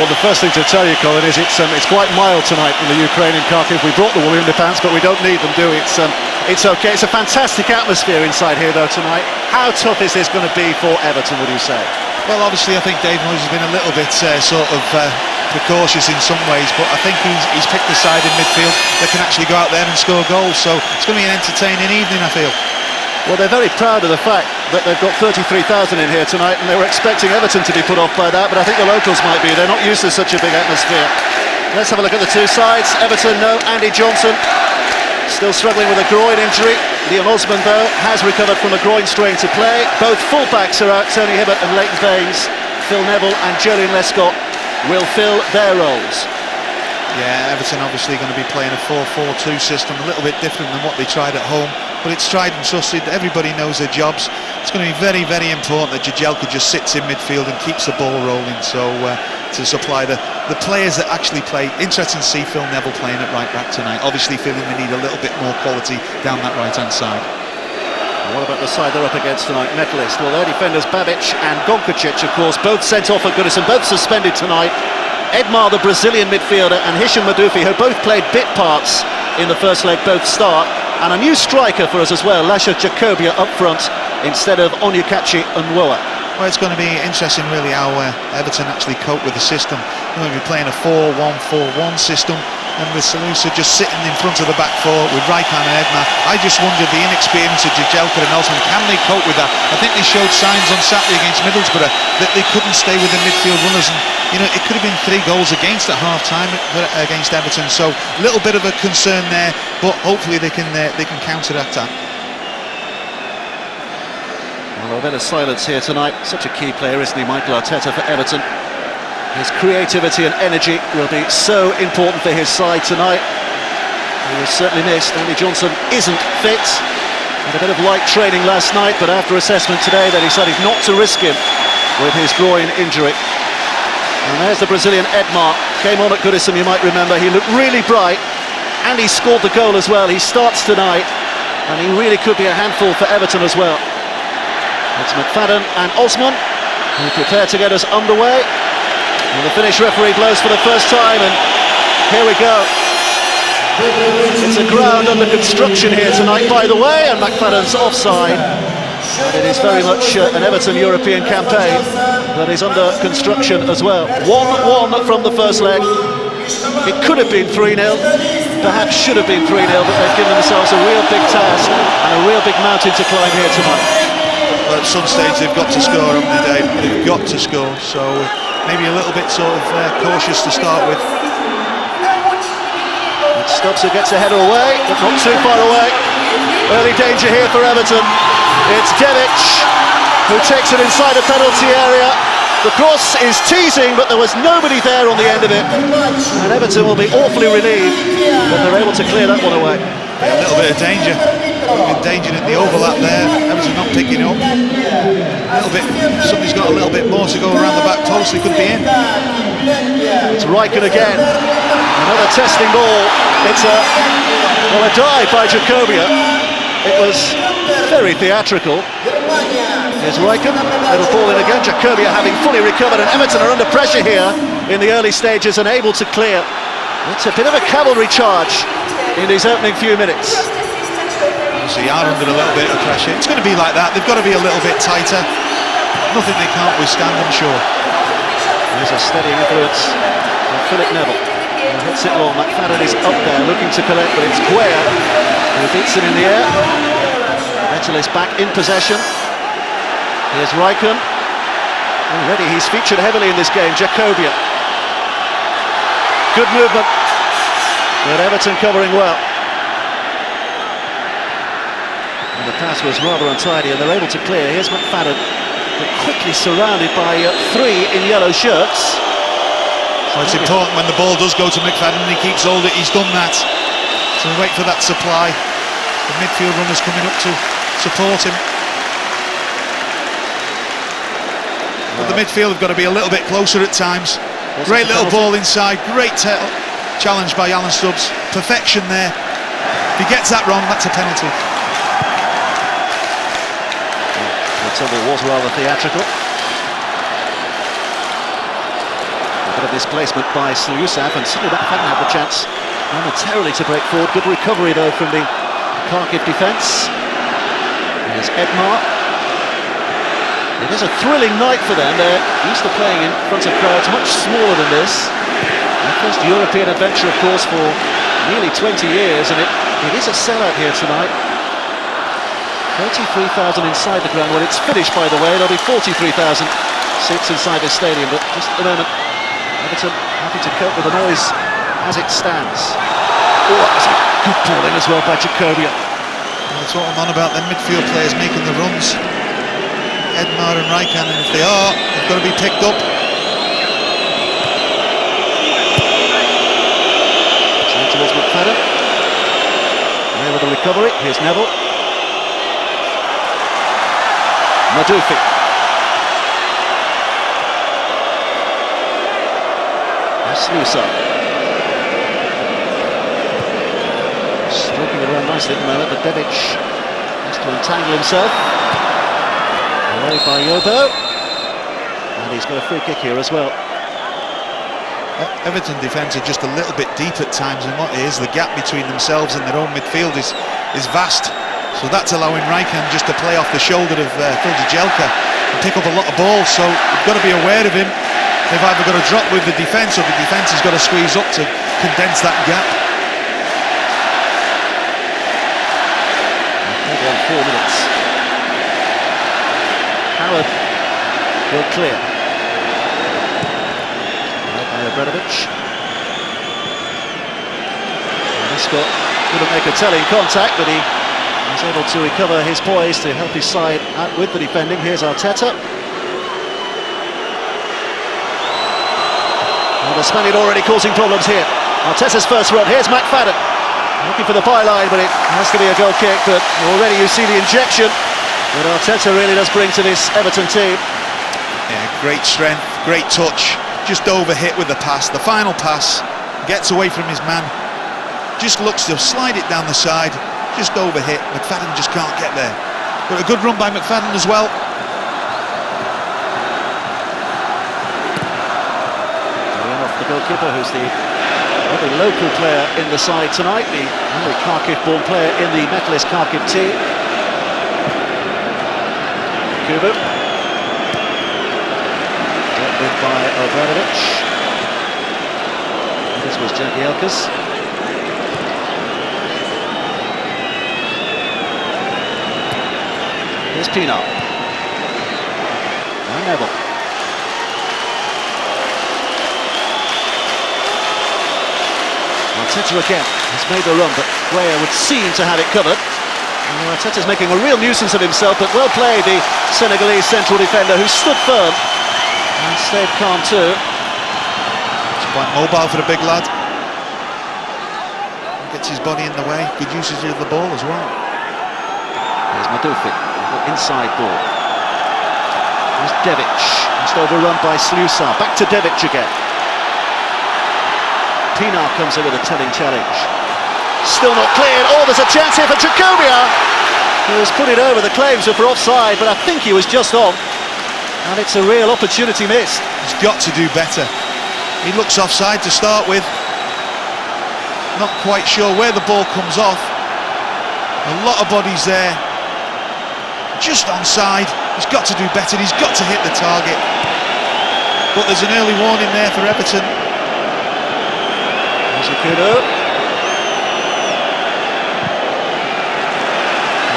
Well, the first thing to tell you, Colin, is it's quite mild tonight in the Ukraine in Kharkiv. We brought the woolly underpants, but we don't need them, do we? It's okay. It's a fantastic atmosphere inside here, though, tonight. How tough is this going to be for Everton, would you say? Well, obviously, I think Dave Moyes has been a little bit precautious in some ways, but I think he's picked a side in midfield that can actually go out there and score goals. So it's going to be an entertaining evening, I feel. Well, they're very proud of the fact that they've got 33,000 in here tonight, and they were expecting Everton to be put off by that, but I think the locals might be. They're not used to such a big atmosphere. Let's have a look at the two sides. Everton, no Andy Johnson, still struggling with a groin injury. Liam Osman, though, has recovered from a groin strain to play. Both full-backs are out, Tony Hibbert and Leighton Baines. Phil Neville and Julian Lescott will fill their roles. Yeah, Everton obviously going to be playing a 4-4-2 system, a little bit different than what they tried at home, but it's tried and trusted. Everybody knows their jobs. It's going to be very, very important that Jagielka just sits in midfield and keeps the ball rolling, so to supply the players that actually play. Interesting to see Phil Neville playing at right back tonight, obviously feeling they need a little bit more quality down that right hand side. What about the side they're up against tonight? Metalist. Well, their defenders Babic and Gonkacic, of course, both sent off at Goodison, both suspended tonight. Edmar, the Brazilian midfielder, and Hisham Madufi, who both played bit parts in the first leg, both start. And a new striker for us as well, Lasha Jacobia up front instead of Onyekachi Nwoa. Well, it's going to be interesting really how Everton actually cope with the system. They're going to be playing a 4-1-4-1 system, and with Salusa just sitting in front of the back four with Raikkonen and Edmar. I just wondered the inexperience of Jagielka and Osman, can they cope with that? I think they showed signs on Saturday against Middlesbrough that they couldn't stay with the midfield runners, and you know, it could have been 3 goals against at half-time against Everton, so a little bit of a concern there, but hopefully they can counteract that. Well, a bit of silence here tonight. Such a key player, isn't he, Mikel Arteta, for Everton? His creativity and energy will be so important for his side tonight. He was certainly missed. Andy Johnson isn't fit. Had a bit of light training last night, but after assessment today they decided not to risk him with his groin injury. And there's the Brazilian Edmar. Came on at Goodison, you might remember. He looked really bright, and he scored the goal as well. He starts tonight, and he really could be a handful for Everton as well. It's McFadden and Osman who prepare to get us underway. And the Finnish referee blows for the first time, and here we go. It's a ground under construction here tonight, by the way, and McFadden's offside. And it is very much an Everton European campaign that is under construction as well. 1-1 from the first leg. It could have been 3-0, perhaps should have been 3-0, but they've given themselves a real big task and a real big mountain to climb here tonight. Well, at some stage they've got to score, haven't they, Dave? They've got to score, so maybe a little bit cautious to start with. Stubbs, who gets a header away, but not too far away. Early danger here for Everton. It's Devic who takes it inside the penalty area. The cross is teasing, but there was nobody there on the end of it. And Everton will be awfully relieved that they're able to clear that one away. A little bit of danger. Endangered in the overlap there. Everton not picking up. A little bit. Somebody's got a little bit more to go around the back post. They could be in. It's Raikkonen again. Another testing ball. It's a dive by Jacobia. It was very theatrical. Here's Raikkonen. Little ball in again. Jacobia having fully recovered, and Everton are under pressure here in the early stages and able to clear. It's a bit of a cavalry charge in these opening few minutes. Obviously are under a little bit of pressure. It's going to be like that. They've got to be a little bit tighter. Nothing they can't withstand, I'm sure. There's a steady influence from Philip Neville. He hits it long. McFadden is up there looking to collect, but it's Guaya who beats it in the air. Metalist back in possession. Here's Raikkonen. Already he's featured heavily in this game. Jacobia. Good movement, but Everton covering well. And the pass was rather untidy, and they're able to clear. Here's McFadden, but quickly surrounded by 3 in yellow shirts. Well, it's important when the ball does go to McFadden and he keeps hold of it. He's done that. So we wait for that supply. The midfield runners coming up to support him. But the midfield have got to be a little bit closer at times. Great little ball inside, great challenge by Alan Stubbs. Perfection there. If he gets that wrong, that's a penalty. The tumble was rather theatrical. bit of displacement by Slusav, and suddenly McFadden had the chance momentarily to break forward. Good recovery though from the Kharkiv defence. Here's Edmar. It is a thrilling night for them. They're used to playing in front of crowds much smaller than this. Their first European adventure, of course, for nearly 20 years, and it is a sellout here tonight. 33,000 inside the ground. When it's finished, by the way, there'll be 43,000 seats inside the stadium, but just at the moment, Everton happy to cope with the noise as it stands. Oh, that was a good ball in as well by Jacobia. That's what I'm on about, them midfield players making the runs. Edmar and Raikkonen, if they are, they've got to be picked up. Turn towards McFadden. There with the recovery. Here's Neville. Madufi. Slusa. Stroking around nicely at the moment, but Devic has to entangle himself. Away by Yobo. And he's got a free kick here as well. Everton defence are just a little bit deep at times, and what it is, the gap between themselves and their own midfield is vast. So that's allowing Raikkonen just to play off the shoulder of Phil Jagielka and pick up a lot of balls. So we've got to be aware of him. They've either got to drop with the defence, or the defence has got to squeeze up to condense that gap. Maybe on 4 minutes. Howard will clear. Right by Obradovic. Scott couldn't make a telling contact, but he was able to recover his poise to help his side out with the defending. Here's Arteta. Well, the Spaniard already causing problems here. Arteta's first run. Here's McFadden. Looking for the byline, but it has to be a goal kick. But already you see the injection that Arteta really does bring to this Everton team. Yeah, great strength, great touch. Just overhit with the pass. The final pass, gets away from his man. Just looks to slide it down the side. Just overhit. McFadden just can't get there. But a good run by McFadden as well. The goalkeeper, who's the other local player in the side tonight, the only Kharkiv-born player in the Metalist Kharkiv team. Kubu. Dealt with by Obradovic. This was Jagielkas. Here's Pienaar. And Neville. Arteta again has made the run, but Weah would seem to have it covered. And Arteta's making a real nuisance of himself, but well played, the Senegalese central defender, who stood firm and stayed calm too. It's quite mobile for the big lad. Gets his body in the way. Good usage of the ball as well. Here's Madufi, inside ball. Here's Devic, just overrun by Slusa. Back to Devic again. Pienaar comes in with a telling challenge. Still not cleared. Oh, there's a chance here for Jacobia, who has put it over. The claims were for offside, but I think he was just on. And it's a real opportunity missed. He's got to do better. He looks offside to start with. Not quite sure where the ball comes off. A lot of bodies there. Just onside. He's got to do better. He's got to hit the target. But there's an early warning there for Everton. Kudo.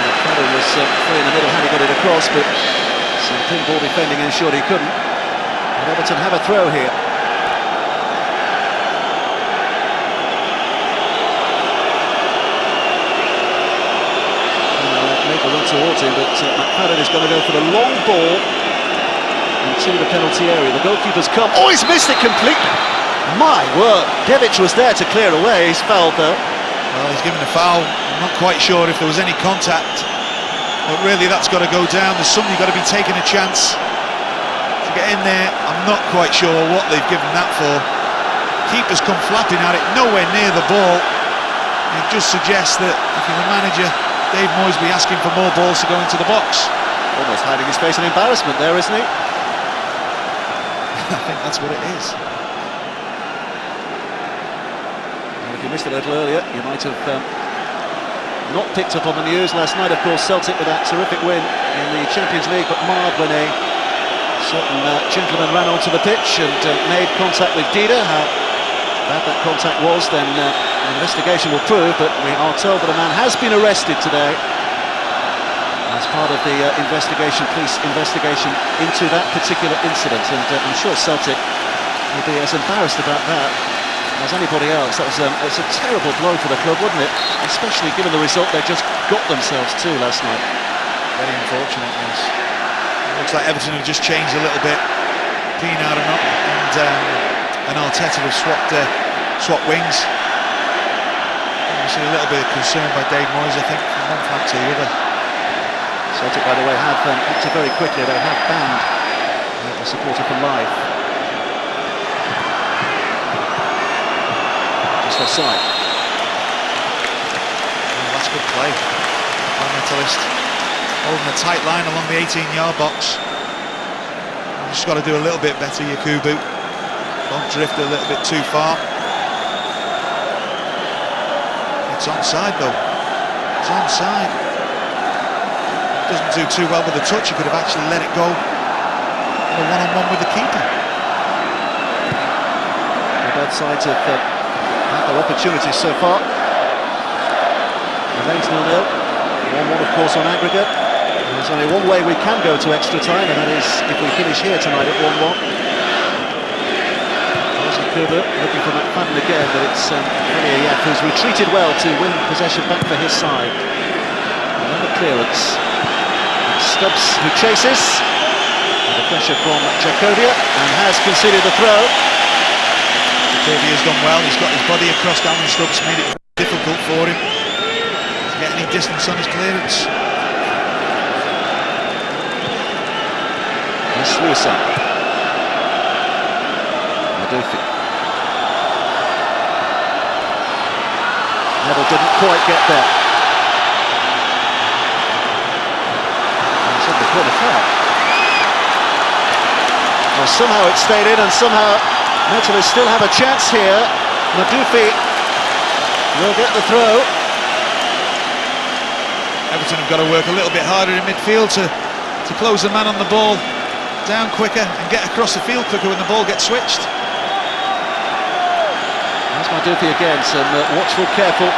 McFadden was free in the middle, had he got it across, but some pinball defending ensured he couldn't. And Everton have a throw here. Make a run towards him, but McFadden is going to go for the long ball into the penalty area. The goalkeeper's come. Oh, he's missed it completely. My word, Devic was there to clear away. He's fouled though. Well, he's given a foul. I'm not quite sure if there was any contact, but really that's got to go down. There's somebody got to be taking a chance to get in there. I'm not quite sure what they've given that for. Keeper's come flapping at it, nowhere near the ball. It just suggests that if you're the manager, Dave Moyes be asking for more balls to go into the box. Almost hiding his face in embarrassment there, isn't he? I think that's what it is. if you missed it a little earlier, you might have not picked up on the news. Last night, of course, Celtic with that terrific win in the Champions League, but marred when a certain gentleman ran onto the pitch and made contact with Dida. How bad that contact was, then an investigation will prove, but we are told that a man has been arrested today as part of the police investigation into that particular incident, and I'm sure Celtic will be as embarrassed about that as anybody else. That was it's a terrible blow for the club, wouldn't it? Especially given the result they just got themselves to last night. Very unfortunate, yes. It looks like Everton have just changed a little bit. Pienaar and Arteta have swapped wings. Obviously a little bit of concern by Dave Moyes, I think, from one flank to the other. Celtic, by the way, have acted very quickly. They have banned a supporter for life. Just offside. Oh, that's good play by Metalist. Holding a tight line along the 18-yard box. You've just got to do a little bit better, Yakubu. Don't drift a little bit too far. It's onside though. It's onside. Doesn't do too well with the touch. He could have actually let it go in a one-on-one with the keeper. Both sides have had their opportunities so far. Remains 0-0. 1-1 of course on aggregate. There's only one way we can go to extra time, and that is if we finish here tonight at 1-1. There's Yakubu looking for McFadden again, but it's Kharkiv who's retreated well to win possession back for his side. Another clearance. Stubbs who chases, the pressure from Jakovia, and has conceded the throw. Jakovia's done well. He's got his body across Alan Stubbs, made it difficult for him to get any distance on his clearance. That's Suicide. Madufi. Neville didn't quite get there. Well, somehow it stayed in, and somehow Metalist still have a chance here. Madufi will get the throw. Everton have got to work a little bit harder in midfield to close the man on the ball down quicker and get across the field quicker when the ball gets switched. There's Madufi again, some watchful, careful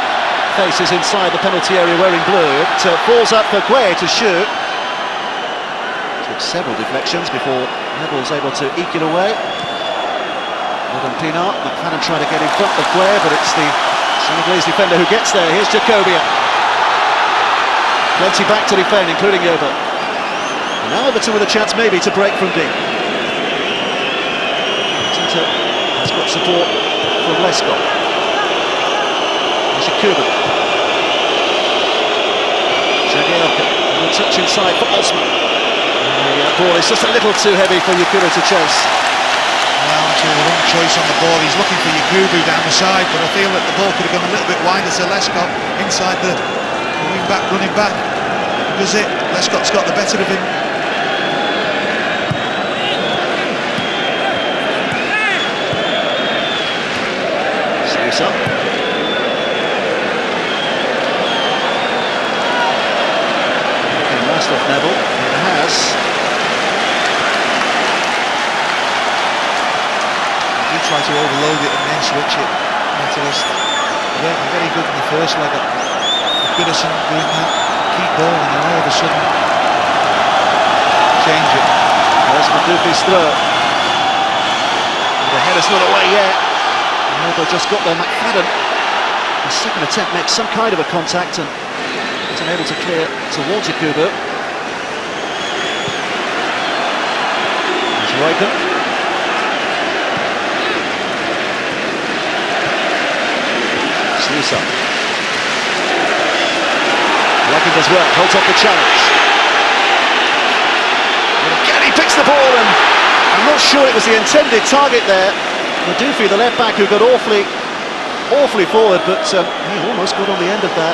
faces inside the penalty area wearing blue. It falls up for Gueye to shoot. Several deflections before Neville's able to eke it away. More than Pienaar. McFadden trying to get in front of Gueye, but it's the Senegalese defender who gets there. Here's Jakovia. Plenty back to defend, including Yoba. And now Everton with a chance maybe to break from deep. Arteta has got support from Lescott. There's Yakubu. Jagielka. A touch inside for Osman. The ball is just a little too heavy for Yakubu to chase. Well, actually the wrong choice on the ball. He's looking for Yakubu down the side, but I feel that the ball could have gone a little bit wider to Lescott inside the wing back, running back. Does it? Lescott's got the better of him. Saves up. Last off Neville. It has. Try to overload it and then switch it. Metalist very good in the first leg. Goodison doing that, keep ball, and then all of a sudden change it. There's Madufi's throw. The header's not away yet. Neville just got there. McFadden, the second attempt makes some kind of a contact and is unable to clear towards Yakubu. There's Roycombe. Suicide. Reckon does well, holds up the challenge. And again he picks the ball, and I'm not sure it was the intended target there. Madufi, the left back, who got awfully forward, but he almost got on the end of that.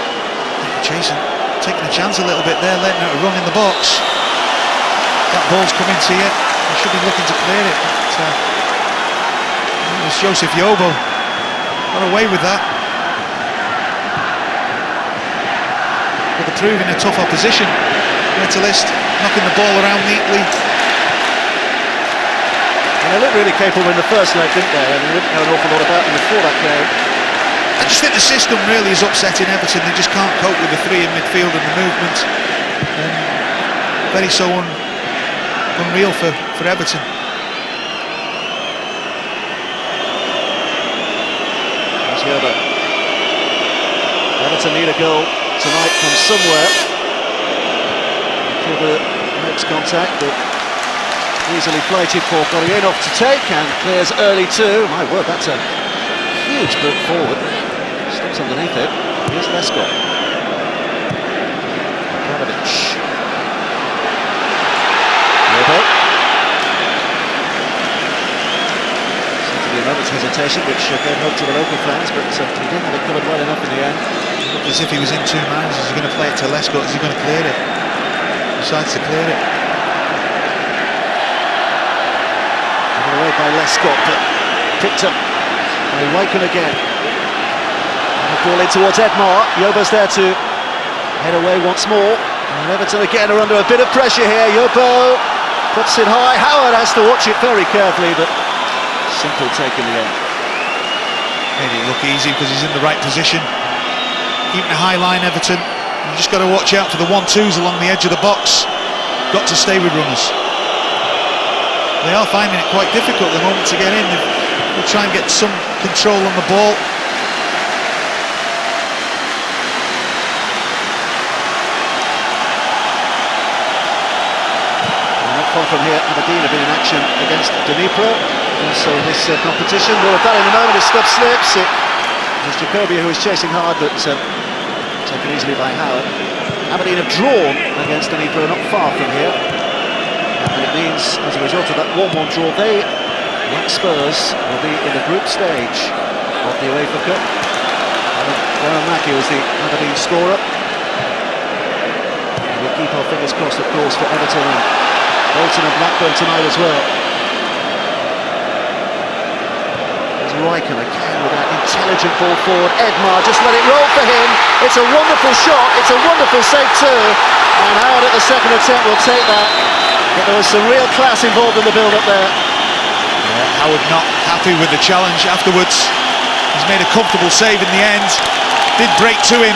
Chasing, taking a chance a little bit there, letting it run in the box. That ball's coming to you. You should be looking to clear it. But, it was Joseph Yobo. Got away with that. they're proving a tough opposition. Metalist knocking the ball around neatly. And they looked really capable in the first leg, didn't they? And we didn't know an awful lot about them before that game. I just think the system really is upsetting Everton. They just can't cope with the three in midfield and the movement. And very so unreal for Everton. There's Yoba. Everton need a goal tonight from somewhere. Kiba makes contact, but easily flighted for Kharkiv to take, and clears early too. My word, that's a huge boot forward. Stops underneath it. Here's Lescott. Kravinovic. Yoba. Seemed to be a moment's hesitation, which gave hope to the local fans, but he didn't have it covered well enough in the end. It looked as if he was in two minds. Is he going to play it to Lescott? Is he going to clear it? Decides to clear it. Given away by Lescott, but picked up by Wycombe again. And the ball in towards Edmar. Yoba's there to head away once more. And Everton again are under a bit of pressure here. Yobo puts it high. Howard has to watch it very carefully, but simple take in the end. Made it look easy because he's in the right position. Keeping a high line, Everton. You've just got to watch out for the 1-2s along the edge of the box. Got to stay with runners. They are finding it quite difficult at the moment to get in. They'll try and get some control on the ball. And not far from here, Aberdeen have been in action against Dnipro. Also in this competition. Well, that in the moment, his stuff slips. It was Jacoby who was chasing hard, but taken easily by Howard. Aberdeen have drawn against Dnipro, not far from here. And it means, as a result of that 1-1 draw, they, like Spurs, will be in the group stage of the UEFA Cup. Darren Mackey was the Aberdeen scorer. And we'll keep our fingers crossed, of course, for Everton and Bolton and Blackburn tonight as well. Wycombe again with that intelligent ball forward. Edmar just let it roll for him. It's a wonderful shot, it's a wonderful save too, and Howard at the second attempt will take that, but there was some real class involved in the build-up there. Yeah, Howard not happy with the challenge afterwards. He's made a comfortable save in the end. Did break to him,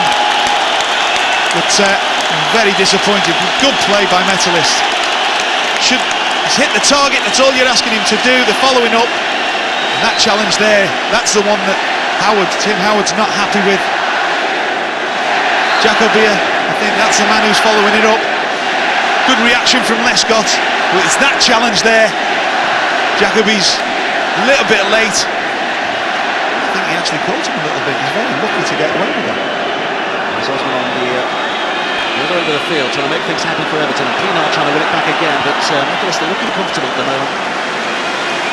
but very disappointed. Good play by Metalist. He's hit the target, that's all you're asking him to do. They're following up. That challenge there, that's the one that Tim Howard's not happy with. Jacobia, I think that's the man who's following it up. Good reaction from Lescott, but it's that challenge there. Jacoby's a little bit late. I think he actually caught him a little bit. He's very lucky to get away with that. There's Osman on the other end of the field, trying to make things happen for Everton, and Pienaar trying to win it back again, but Metalist are looking comfortable at the moment.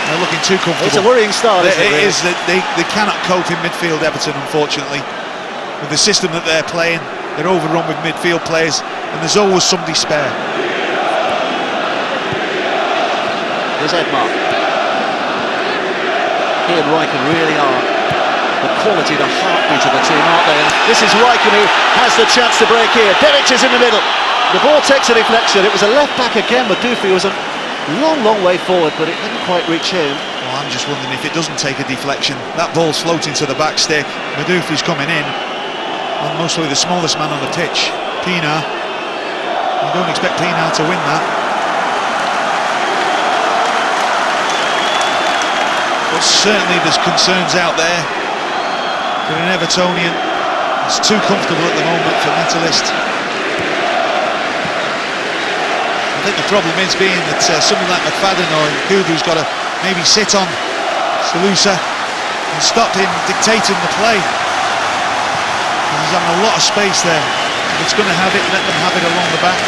They're looking too comfortable. It's a worrying start, isn't it? It is that they cannot cope in midfield, Everton, unfortunately. With the system that they're playing, they're overrun with midfield players, and there's always somebody spare. There's Edmar. He and Wycombe really are the quality, the heartbeat of the team, aren't they? And this is Wycombe who has the chance to break here. Derrick is in the middle. The ball takes a deflection. It was a left back again, but Dufy was a long way forward, but it didn't quite reach him. Well, I'm just wondering if it doesn't take a deflection. That ball's floating to the back stick. Madufi's coming in. And mostly the smallest man on the pitch, Pienaar. You don't expect Pienaar to win that. But certainly there's concerns out there for an Evertonian. It's too comfortable at the moment for Metalist. I think the problem is being that somebody like McFadden or Kudu's got to maybe sit on Salusa and stop him dictating the play. He's having a lot of space there. If it's going to have it, let them have it along the back.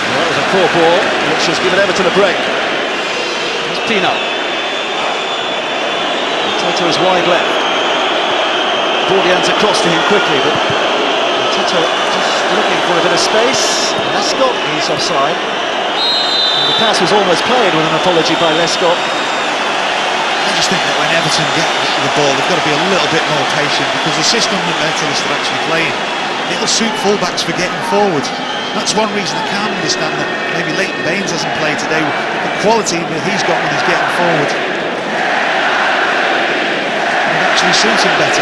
Well, that was a poor ball, which has given Everton a break. There's Pienaar. Tato is wide left. Bordian's across to him quickly, but Tato just looking for a bit of space. Lescott, he's offside. And the pass was almost played with an apology by Lescott. just think that when Everton get the ball, they've got to be a little bit more patient, because the system that Metalist are actually playing, it'll suit fullbacks for getting forward. That's one reason I can't understand that maybe Leighton Baines hasn't played today. The quality that he's got when he's getting forward would actually suit him better.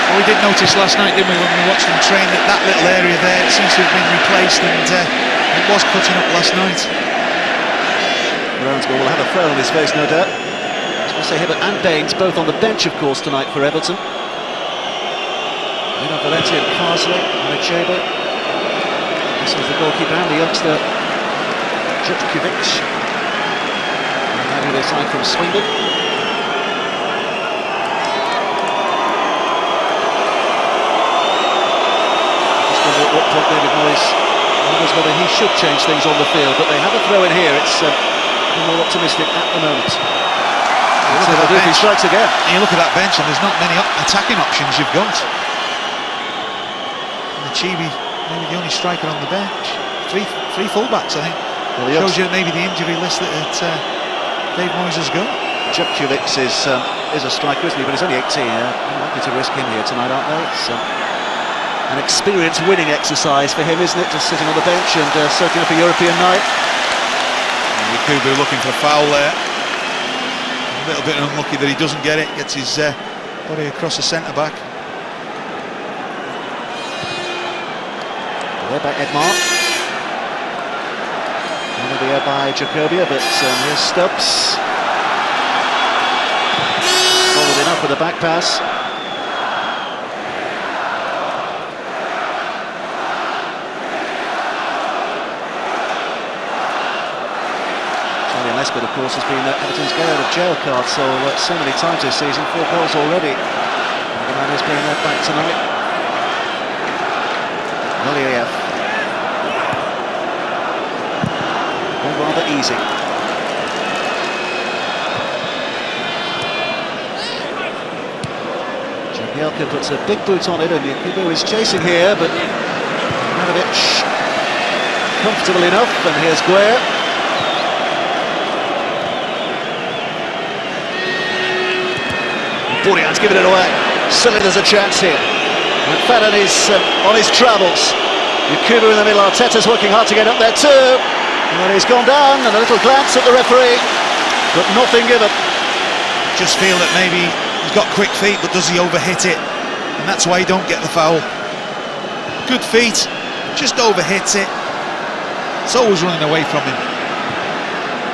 Well, we did notice last night, didn't we, when we watched them train, that little area there, it seems to have been replaced, and it was cutting up last night. Brown's goal will have a frown on his face, no doubt. I say Hibbert and Baines both on the bench, of course, tonight for Everton. Valenti and Carsley, Manichebe. This is the goalkeeper and the youngster, Jutkovic. And having their side from Swindon. Just wonder at what point David Moyes wonders whether he should change things on the field, but they have a throw in here. It's more optimistic at the moment. He strikes again. And you look at that bench, and there's not many attacking options you've got. Chibi, maybe the only striker on the bench. Three fullbacks, I think. Well, shows you maybe the injury list that Dave Moyes has got. Jutkovic is a striker, isn't he? But he's only 18. Likely to risk him here tonight, aren't they? It's an experience winning exercise for him, isn't it? Just sitting on the bench and soaking up a European night. Yakubu looking for a foul there. A little bit unlucky that he doesn't get it. Gets his body across the centre back. There by Edmar. Under the air by Jacobia, but here's Stubbs. Forward enough with the back pass. Charlie Lescott, of course, has been Everton's get out of jail card so many times this season, 4 goals already. And the man is bringing that back tonight. Valiev. All rather easy. Jagielka puts a big boot on it, and Yakubu is chasing here, but Manovic comfortable enough, and here's Guer. Bordeaux's giving it away. Still there's a chance here. McFadden is on his travels. Yakubu in the middle, Arteta's working hard to get up there too. And he's gone down, and a little glance at the referee, but nothing given. Just feel that maybe he's got quick feet, but does he overhit it? And that's why he don't get the foul. Good feet, just overhits it. It's always running away from him.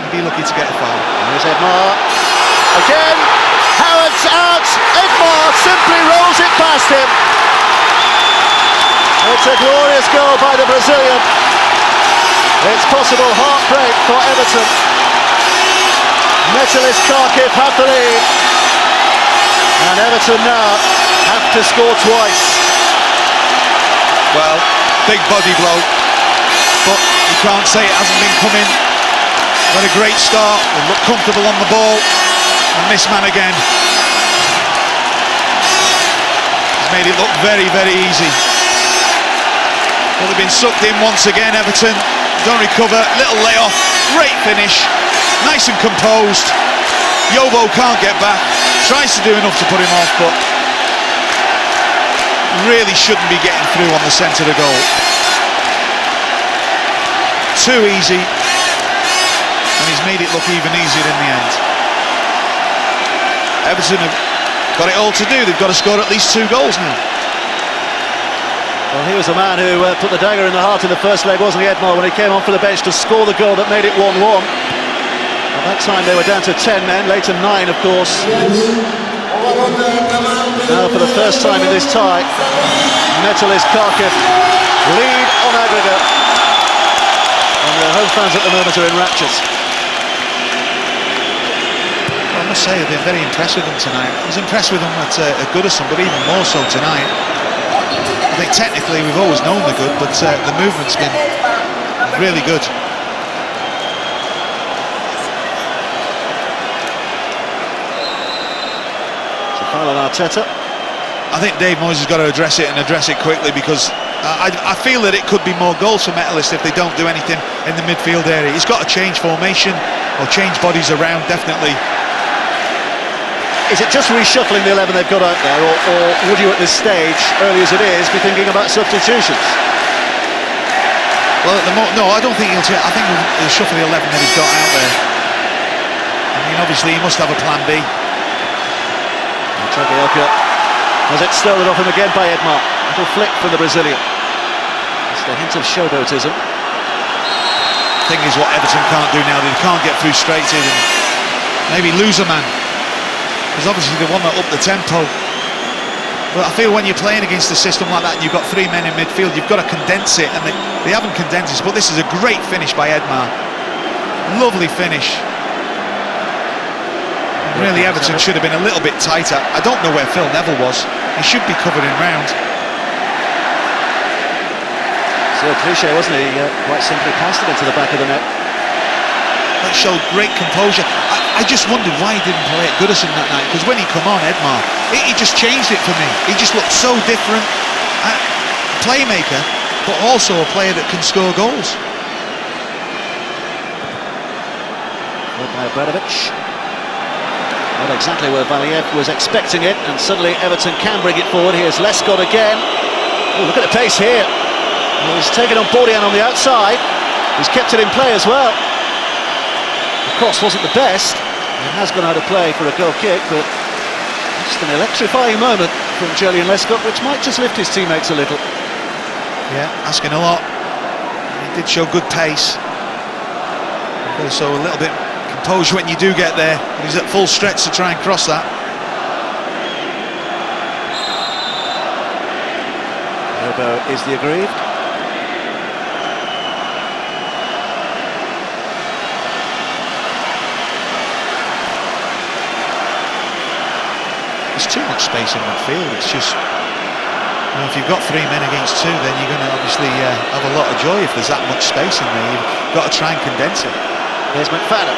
Maybe lucky to get a foul. Here's Edmar. Again, Howard's out. Edmar simply rolls it past him. It's a glorious goal by the Brazilian. It's possible heartbreak for Everton. Metalist Kharkiv have the lead. And Everton now have to score twice. Well, big body blow, but you can't say it hasn't been coming. Got a great start, they look comfortable on the ball, and this man again has made it look very, very easy. Well, they've been sucked in once again, Everton. Don't recover, little layoff, great finish, nice and composed. Yobo can't get back, tries to do enough to put him off, but really shouldn't be getting through on the centre of the goal. Too easy, and he's made it look even easier in the end. Everton have got it all to do, they've got to score at least 2 goals now. Well, he was the man who put the dagger in the heart in the first leg, wasn't he, Edmar, when he came on for the bench to score the goal that made it 1-1. At that time they were down to 10 men, later 9 of course. Now for the first time in this tie, Metalist Kharkiv lead on aggregate. And the home fans at the moment are in raptures. I must say I've been very impressed with them tonight. I was impressed with them at Goodison, but even more so tonight. I think technically we've always known they're good, but the movement's been really good. So foul on Arteta. I think Dave Moyes has got to address it and address it quickly, because I feel that it could be more goals for Metalist if they don't do anything in the midfield area. He's got to change formation or change bodies around, definitely. Is it just reshuffling the 11 they've got out there, or would you at this stage, early as it is, be thinking about substitutions? Well, at the moment, no, I don't think he'll. I think he'll shuffle the 11 that he's got out there. I mean, obviously, he must have a plan B. Jagielka has it stolen off him again by Edmar. Little flick from the Brazilian. Just a hint of showboatism. Thing is, what Everton can't do now, they can't get frustrated and maybe lose a man, because obviously they want to up the tempo. But I feel when you're playing against a system like that and you've got 3 men in midfield, you've got to condense it, and they haven't condensed it. But this is a great finish by Edmar. Lovely finish. Really, Everton should have been a little bit tighter. I don't know where Phil Neville was. He should be covered in round. So cliche, wasn't he? Quite simply passed it into the back of the net. That showed great composure. I just wondered why he didn't play at Goodison that night, because when he come on, Edmar, he just changed it for me. He just looked so different. A playmaker, but also a player that can score goals. By Obradovic. Not exactly where Valiev was expecting it, and suddenly Everton can bring it forward. Here's Lescott again. Oh, look at the pace here. Well, he's taken on Bordian on the outside. He's kept it in play as well. The cross wasn't the best. It has gone out of play for a goal kick, but just an electrifying moment from Julian Lescott, which might just lift his teammates a little. Yeah, asking a lot. He did show good pace. Also a little bit composure when you do get there. He's at full stretch to try and cross that. Robo is the aggrieved. There's too much space in midfield. It's just, you know, if you've got 3 men against 2, then you're going to obviously have a lot of joy if there's that much space in there. You've got to try and condense it. Here's McFadden.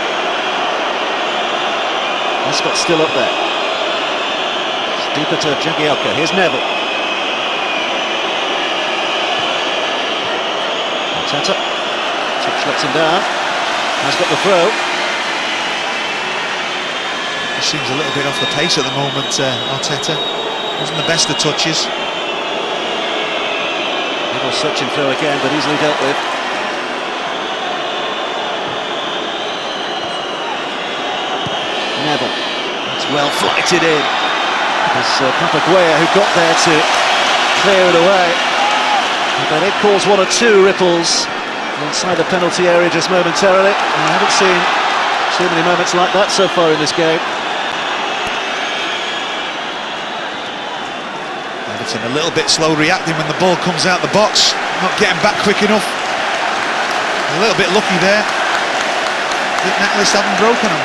Lescott's still up there. It's deeper to Jagielka. Here's Neville. Arteta. Touch lets him down. Has got the throw. He seems a little bit off the pace at the moment, Arteta. Wasn't the best of touches. Neville searching through again, but easily dealt with. Neville. It's well flighted in. It's Papaguea who got there to clear it away. But it caused 1 or 2 ripples inside the penalty area just momentarily. I haven't seen too many moments like that so far in this game. Everton a little bit slow reacting when the ball comes out the box. Not getting back quick enough. A little bit lucky there. I think Metalist haven't broken them.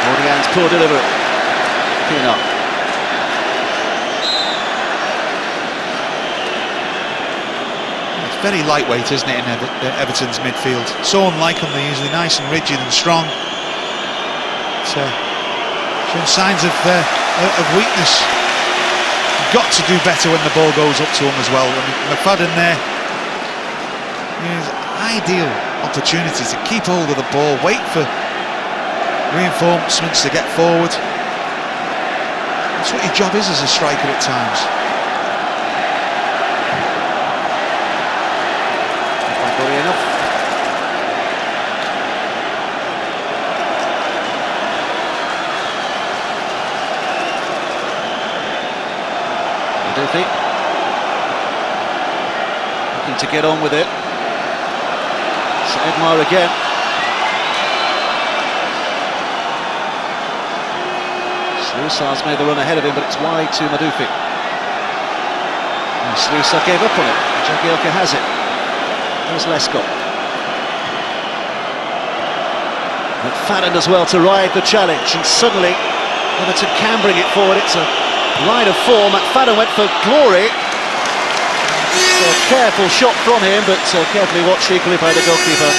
Bordian's poor delivery. Pienaar. It's very lightweight, isn't it, in Everton's midfield? So unlike them, they're usually nice and rigid and strong. Showing signs of weakness. You've got to do better when the ball goes up to them as well. I mean, McFadden there, ideal opportunity to keep hold of the ball, wait for reinforcements to get forward. That's what your job is as a striker at times. Not enough. Duffy looking to get on with it. It's Edmar again. Sluisar's made the run ahead of him, but it's wide to Madufi. Sluisar gave up on it. Jagielka has it. There's Lescott. McFadden as well to ride the challenge, and suddenly Everton can bring it forward. It's a line of 4. McFadden went for glory. It's a careful shot from him, but carefully watched equally by the goalkeeper.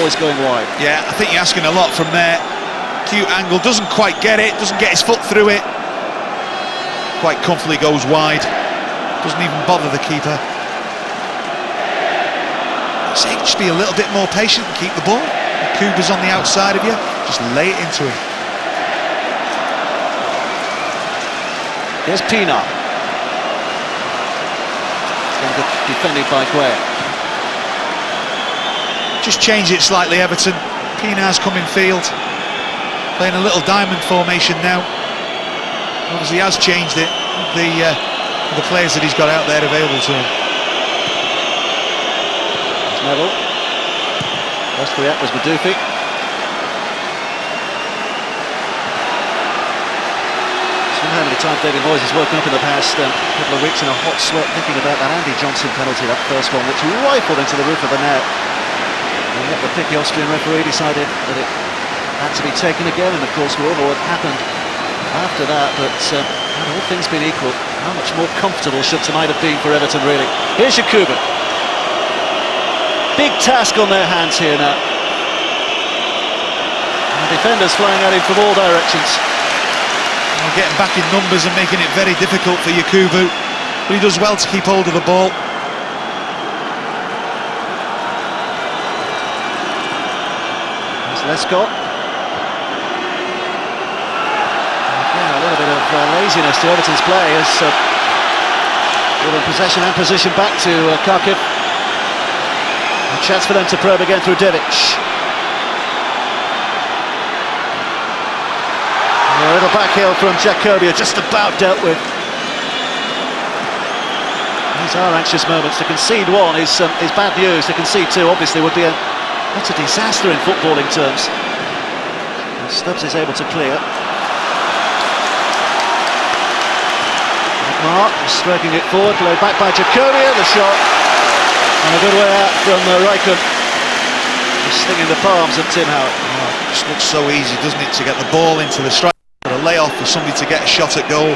Always going wide. Yeah, I think you're asking a lot from there. Cute angle, doesn't quite get it, doesn't get his foot through it. Quite comfortably goes wide. Doesn't even bother the keeper. say, just be a little bit more patient and keep the ball. Kuba's on the outside of you, just lay it into him. Here's Pina. Good defending by Gueye. Just change it slightly, Everton. Pina's come in field, playing a little diamond formation now. Obviously, he has changed it. The players that he's got out there available to him. There's Neville. First to react was Madufi. How many times David Moyes has woken up in the past couple of weeks in a hot sweat thinking about that Andy Johnson penalty, that first one, which rifled into the roof of the net. And yet the picky Austrian referee decided that it had to be taken again, and of course we all know what happened after that, but had all things been equal, how much more comfortable should tonight have been for Everton, really. Here's Yakubu. Big task on their hands here now. And the defenders flying at him from all directions. Getting back in numbers and making it very difficult for Yakubu, but he does well to keep hold of the ball. There's Lescott. Yeah, a little bit of laziness to Everton's play as giving possession and position back to Kharkiv. A chance for them to probe again through Devic. A little backheel from Jacobia, just about dealt with. These are anxious moments. To concede one is bad news. To concede two, obviously, would be a disaster in footballing terms. And Stubbs is able to clear. Mark striking it forward, laid back by Jacobia. The shot, and a good way out from Rijkaard. Just stinging the palms of Tim Howard. Oh, it just looks so easy, doesn't it, to get the ball into the strike. A layoff for somebody to get a shot at goal.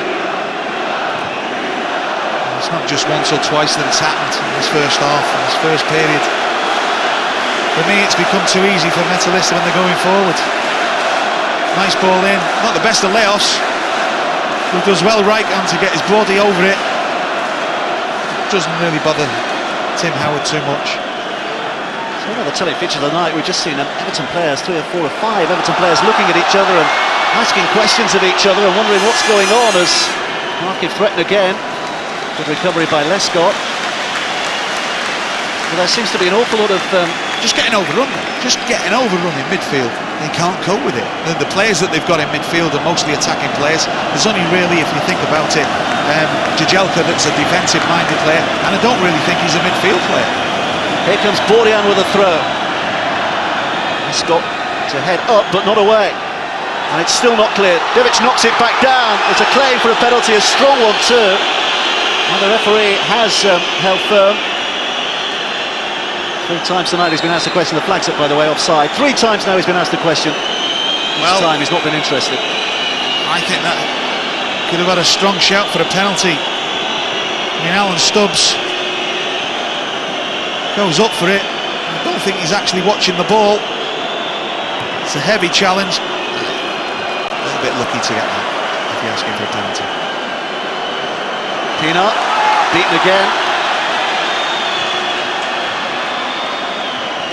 It's not just once or twice that it's happened in this first half, in this first period. For me, it's become too easy for Metalist when they're going forward. Nice ball in, not the best of layoffs. He does well right on to get his body over it. Doesn't really bother Tim Howard too much. So another telling feature of the night. We've just seen Everton players, 3 or 4 or 5 Everton players looking at each other and asking questions of each other and wondering what's going on as Kharkiv threaten again. Good recovery by Lescott. But there seems to be an awful lot of just getting overrun in midfield. They can't cope with it. The players that they've got in midfield are mostly attacking players. There's only really, if you think about it, Jajelka that's a defensive-minded player, and I don't really think he's a midfield player. Here comes Bordian with a throw. Lescott to head up, but not away. And it's still not cleared. Devic knocks it back down. It's a claim for a penalty, a strong one too. And the referee has held firm. 3 times tonight he's been asked a question. The flag's up, by the way, offside. 3 times now he's been asked a question. Each time he's not been interested. I think that could have had a strong shout for a penalty. I mean, Alan Stubbs goes up for it. I don't think he's actually watching the ball. It's a heavy challenge. A little bit lucky to get that, if you're asking for a penalty. Pina, beaten again.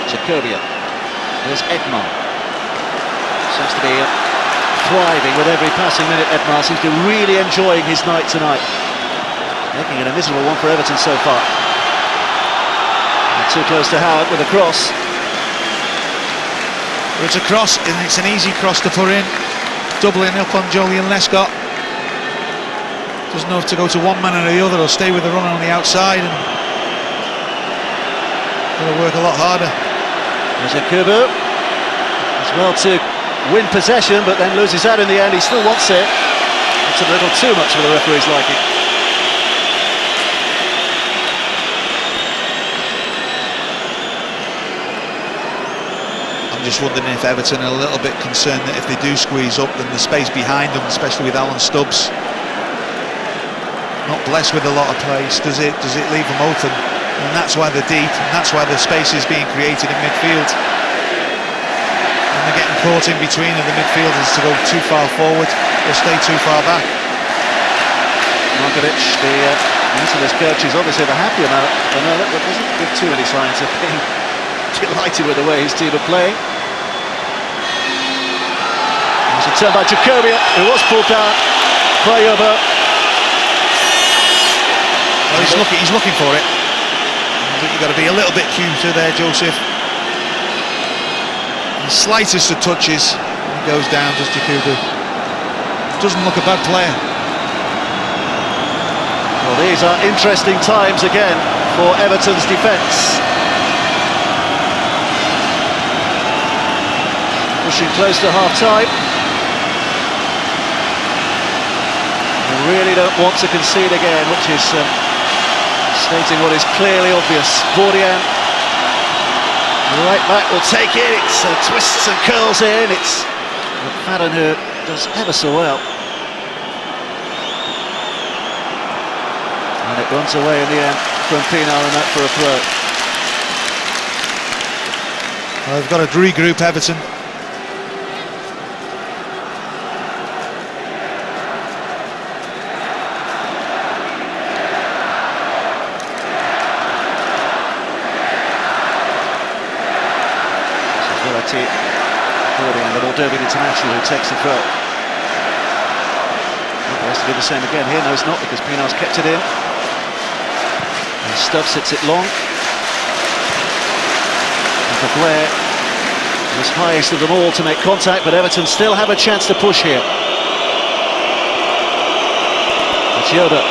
Jacobia. There's Edmar. Seems to be thriving with every passing minute. Edmar seems to be really enjoying his night tonight. Making it a miserable one for Everton so far. And too close to Howard with a cross. It's a cross, and it's an easy cross to put in. Doubling up on Joleon Lescott. Doesn't know if to go to one man or the other or stay with the runner on the outside, and it'll work a lot harder. There's Yakubu as well to win possession, but then loses out in the end. He still wants it. It's a little too much for the referee's liking. I'm just wondering if Everton are a little bit concerned that if they do squeeze up, then the space behind them, especially with Alan Stubbs, not blessed with a lot of pace, does it leave them open? And that's why they're deep, and that's why the space is being created in midfield. And they're getting caught in between of the midfielders to go too far forward or stay too far back. Markovic, the Metalist coach, is obviously the happier man, but no, that doesn't give too many signs of being delighted with the way his team are playing. There's a turn by Jacobian, who was pulled down by Yobo. Well, he's looking for it. But you've got to be a little bit cuter there, Joseph. The slightest of touches, he goes down, does Jakubu. Doesn't look a bad player. Well, these are interesting times again for Everton's defence. Pushing close to half-time. They really don't want to concede again, which is stating what is clearly obvious. Bordian, right back, will take it. It's twists and curls in. It's McFadden who does ever so well. And it runs away in the end from Pinar and that for a throw. Well, they've got to regroup, Everton. Bordian, the Moldovan international, who takes the throw. He has to do the same again here. No, it's not, because Pinar's kept it in. And Stubbs hits it long. And for Blair, was highest of them all to make contact, but Everton still have a chance to push here. It's Yoda.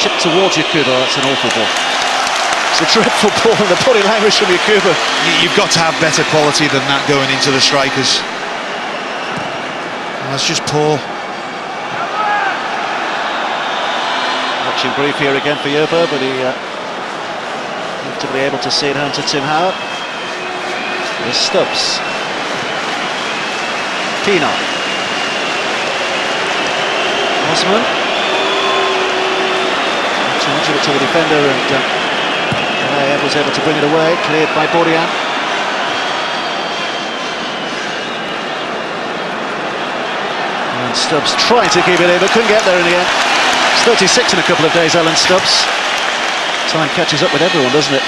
Chip towards Yakubo. That's an awful ball. It's a dreadful ball, and the body language from Yakubu. You've got to have better quality than that going into the strikers. That's just poor. Watching brief here again for Yobo, but he have to be able to see it home to Tim Howard. There's Stubbs. Pinar. Osman. Too much of it to the defender, and Ed was able to bring it away, cleared by Bordian. And Stubbs trying to keep it in, but couldn't get there in the end. It's 36 in a couple of days, Alan Stubbs. Time catches up with everyone, doesn't it?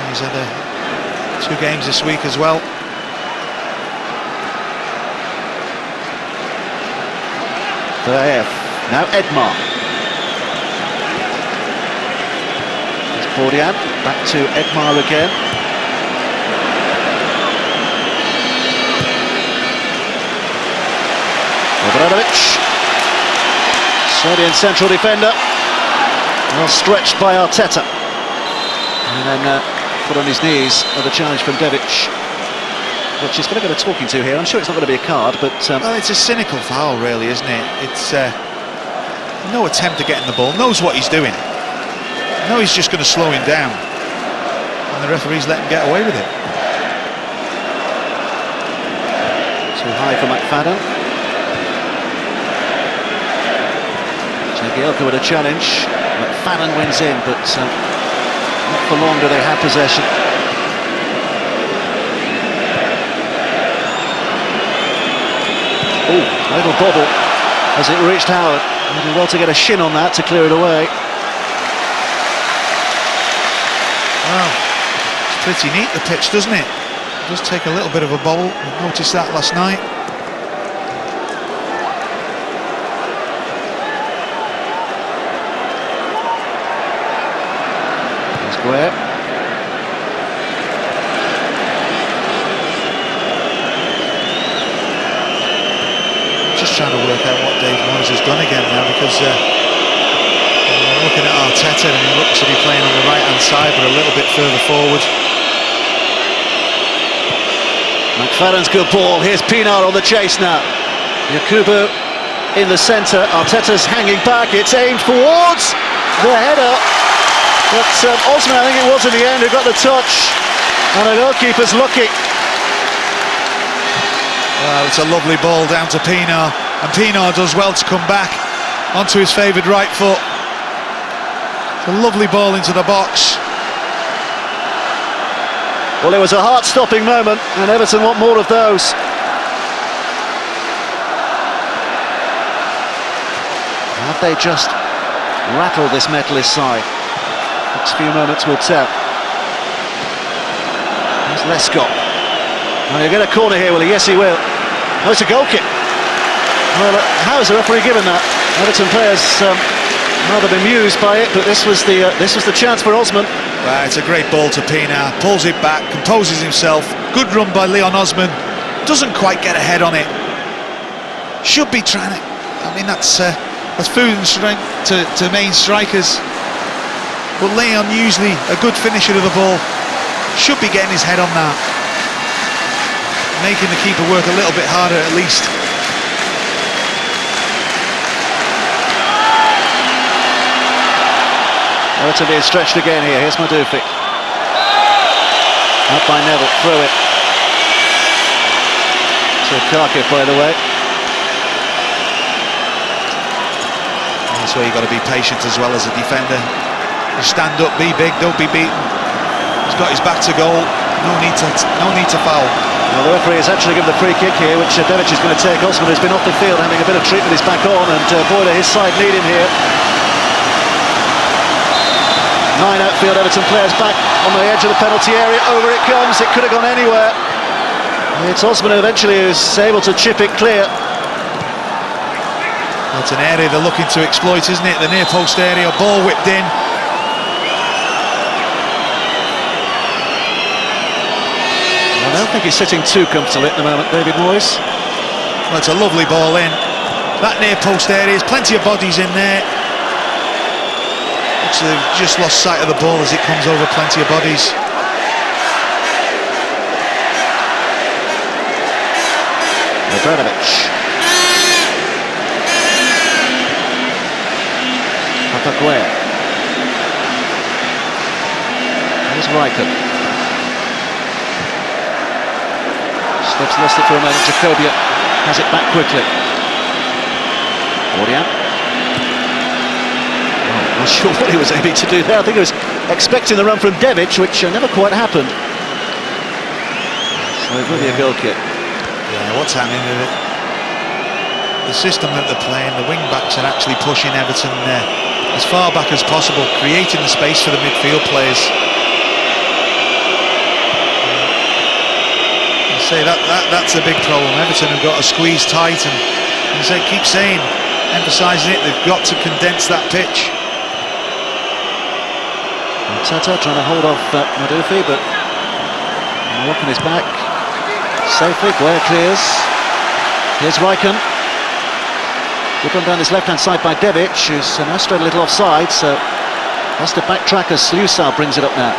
He's had 2 games this week as well. There, now Edmar. Bordian, back to Edmar again. Obradovic. Serbian central defender. Well stretched by Arteta. And then put on his knees with a challenge from Devic, which is going to get a talking to here. I'm sure it's not going to be a card, but... well, it's a cynical foul, really, isn't it? It's no attempt to get in the ball. Knows what he's doing. No, he's just going to slow him down, and the referee's let him get away with it. Too high for McFadden. Jagielka with a challenge. McFadden wins in, but not for long do they have possession. Oh, a little bobble as it reached Howard. He did well to get a shin on that to clear it away. Wow, it's pretty neat, the pitch, doesn't it? It does take a little bit of a bowl. I noticed that last night. Square. Just trying to work out what Dave Moyes has done again now, because looking at Arteta, and he looks to be playing on the right-hand side, but a little bit further forward. McFadden's good ball. Here's Pinar on the chase now. Yakubu in the centre. Arteta's hanging back. It's aimed towards the header. But Osman, I think it was in the end, who got the touch. And the goalkeeper's lucky. Well, it's a lovely ball down to Pinar, and Pinar does well to come back onto his favoured right foot. It's a lovely ball into the box. Well, it was a heart-stopping moment, and Everton want more of those. Have they just rattle this Metalist side. Next few moments will tell. There's Lescott. Oh, he'll get a corner here, will he? Yes, he will. Oh, it's a goal kick. Well, how has the referee given that? Everton players rather bemused by it, but this was the chance for Osman. Well, it's a great ball to Pienaar. Pulls it back, composes himself. Good run by Leon Osman. Doesn't quite get ahead on it. Should be trying to. I mean, that's food and strength to main strikers. But Leon, usually a good finisher of the ball, should be getting his head on that. Making the keeper work a little bit harder at least. Everton being stretched again here. Here's Madufi. Up by Neville, through it. To Kharkiv, by the way. That's where you've got to be patient as well as a defender. You stand up, be big, don't be beaten. He's got his back to goal. No need to foul. Well, the referee has actually given the free kick here, which Devic is going to take. Osman has been off the field having a bit of treatment. He's back on, and Boyler, his side, need him here. 9 outfield Everton players back on the edge of the penalty area. Over it comes. It could have gone anywhere. It's Osman who eventually is able to chip it clear. That's an area they're looking to exploit, isn't it? The near post area, ball whipped in. I don't think he's sitting too comfortably at the moment, David Moyes. Well, it's a lovely ball in. That near post area, there's plenty of bodies in there. So they've just lost sight of the ball as it comes over plenty of bodies. Obradovic. Papaguea. There's Riker. Steps lost it for a moment. Jacobia has it back quickly. Bordian. Not sure what he was aiming to do there. I think he was expecting the run from Devic, which never quite happened. So it will be a goal kick. Yeah, what's happening with it? The system that they're playing, the wing-backs are actually pushing Everton as far back as possible, creating the space for the midfield players. I say that's a big problem. Everton have got to squeeze tight, and keep saying, emphasising it, they've got to condense that pitch. Tata trying to hold off Madufi, but walking his back safely. Guerra clears. Here's Riken. Good run down this left-hand side by Devic, who's now strayed a little offside, so has to backtrack as Slusa brings it up now.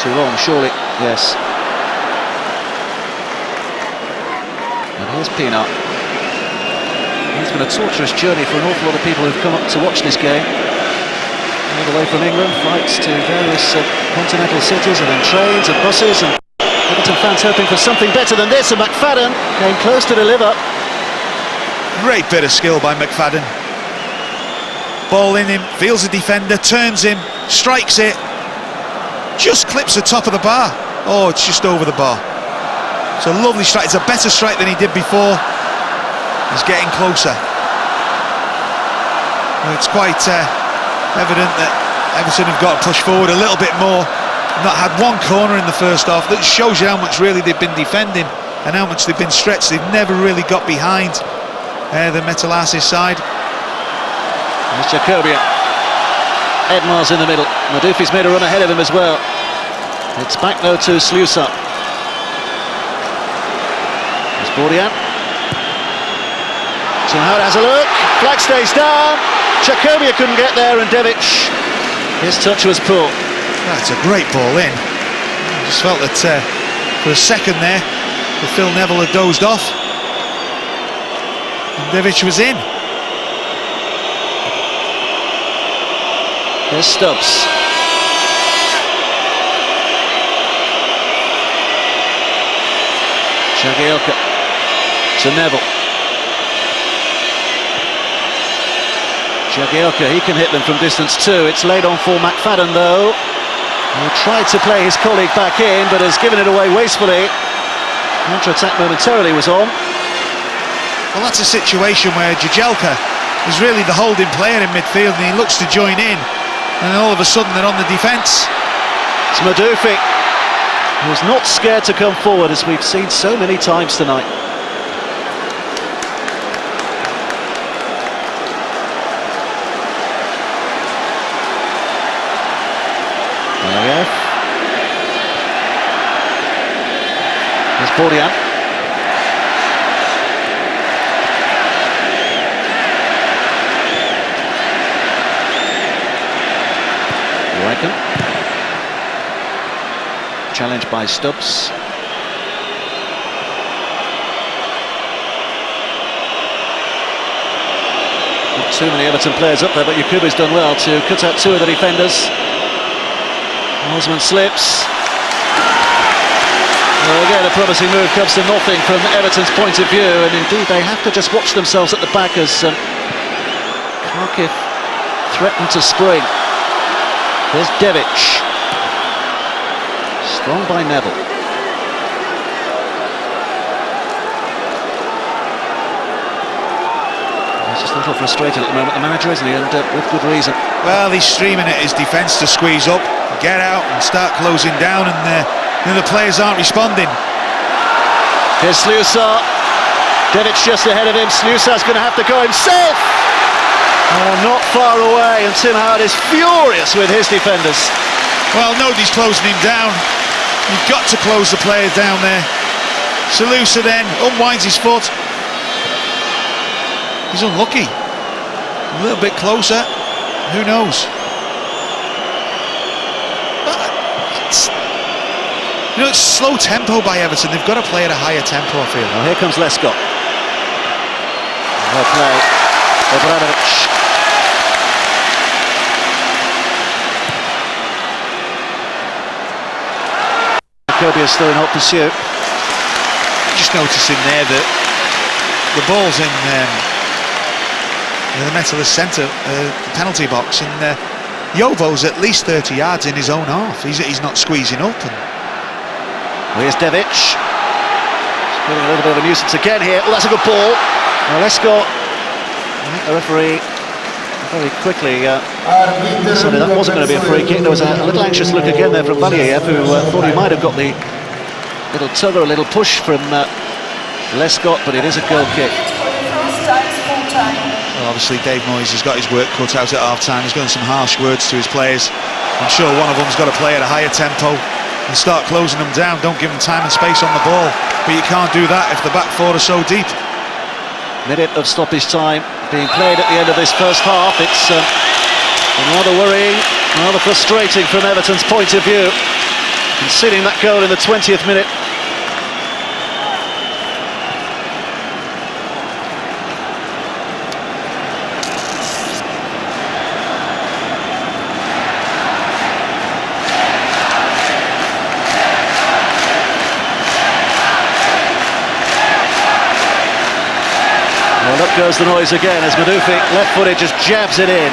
Too long, surely. Yes. And here's Pienaar. It's been a torturous journey for an awful lot of people who've come up to watch this game. All the way from England, flights to various continental cities, and then trains and buses, and Everton fans hoping for something better than this, and McFadden came close to deliver. Great bit of skill by McFadden. Ball in him, feels a defender, turns him, strikes it, just clips the top of the bar. Oh, it's just over the bar. It's a lovely strike. It's a better strike than he did before. He's getting closer. Well, it's quite evident that Everton have got to push forward a little bit more. Not had one corner in the first half. That shows you how much really they've been defending and how much they've been stretched. They've never really got behind the Metalist side. There's Jacobia. Edmar's in the middle. Madufi's made a run ahead of him as well. It's back though to Slusa. There's Bordian. So how it has a look. Flag stays down. Jacobia couldn't get there, and Devic, his touch was poor. That's a great ball in. I just felt that for a second there, that Phil Neville had dozed off, and Devic was in. There's Stubbs. Jagielka to Neville. Jagielka, he can hit them from distance too. It's laid on for McFadden though. He tried to play his colleague back in, but has given it away wastefully. Counter-attack momentarily was on. Well, that's a situation where Jagielka is really the holding player in midfield, and he looks to join in, and all of a sudden they're on the defence. It's Madufi, who's not scared to come forward, as we've seen so many times tonight. There's Bordian. Challenged by Stubbs. Not too many Everton players up there, but Yakubu's done well to cut out two of the defenders. Osman slips. Well, again, a promising move comes to nothing from Everton's point of view, and indeed they have to just watch themselves at the back as Kharkiv threaten to spring. There's Devic. Strong by Neville. He's just a little frustrated at the moment, the manager, isn't he? And with good reason. Well, he's streaming at his defence to squeeze up, get out and start closing down, and the players aren't responding. Here's Slusa. Devic just ahead of him. Slusa's going to have to go himself. Oh, not far away, and Tim Howard is furious with his defenders. Well, nobody's closing him down. You've got to close the players down there. Slusa then unwinds his foot. He's unlucky. A little bit closer. Who knows? It's slow tempo by Everton. They've got to play at a higher tempo, I feel. Well, here comes Lescott. Well played. Obradovic. Jacoby is still in hot pursuit. Just noticing there that the ball's in the Metalist centre, penalty box, and Jovo's at least 30 yards in his own half. He's not squeezing up. Well, here's Devic. He's putting a little bit of a nuisance again here. Oh, that's a good ball. Well, Lescott. I think the referee very quickly decided that wasn't going to be a free kick. There was a little anxious look again there from Valiev, who thought he might have got the little tug or a little push from Lescott, but it is a goal kick. Well, obviously Dave Moyes has got his work cut out at half-time. He's got some harsh words to his players. I'm sure one of them's got to play at a higher tempo and start closing them down. Don't give them time and space on the ball, but you can't do that if the back four are so deep. Minute of stoppage time being played at the end of this first half. It's rather worrying, rather frustrating from Everton's point of view, conceding that goal in the 20th minute. Well, up goes the noise again as Madufi, left-footed, just jabs it in.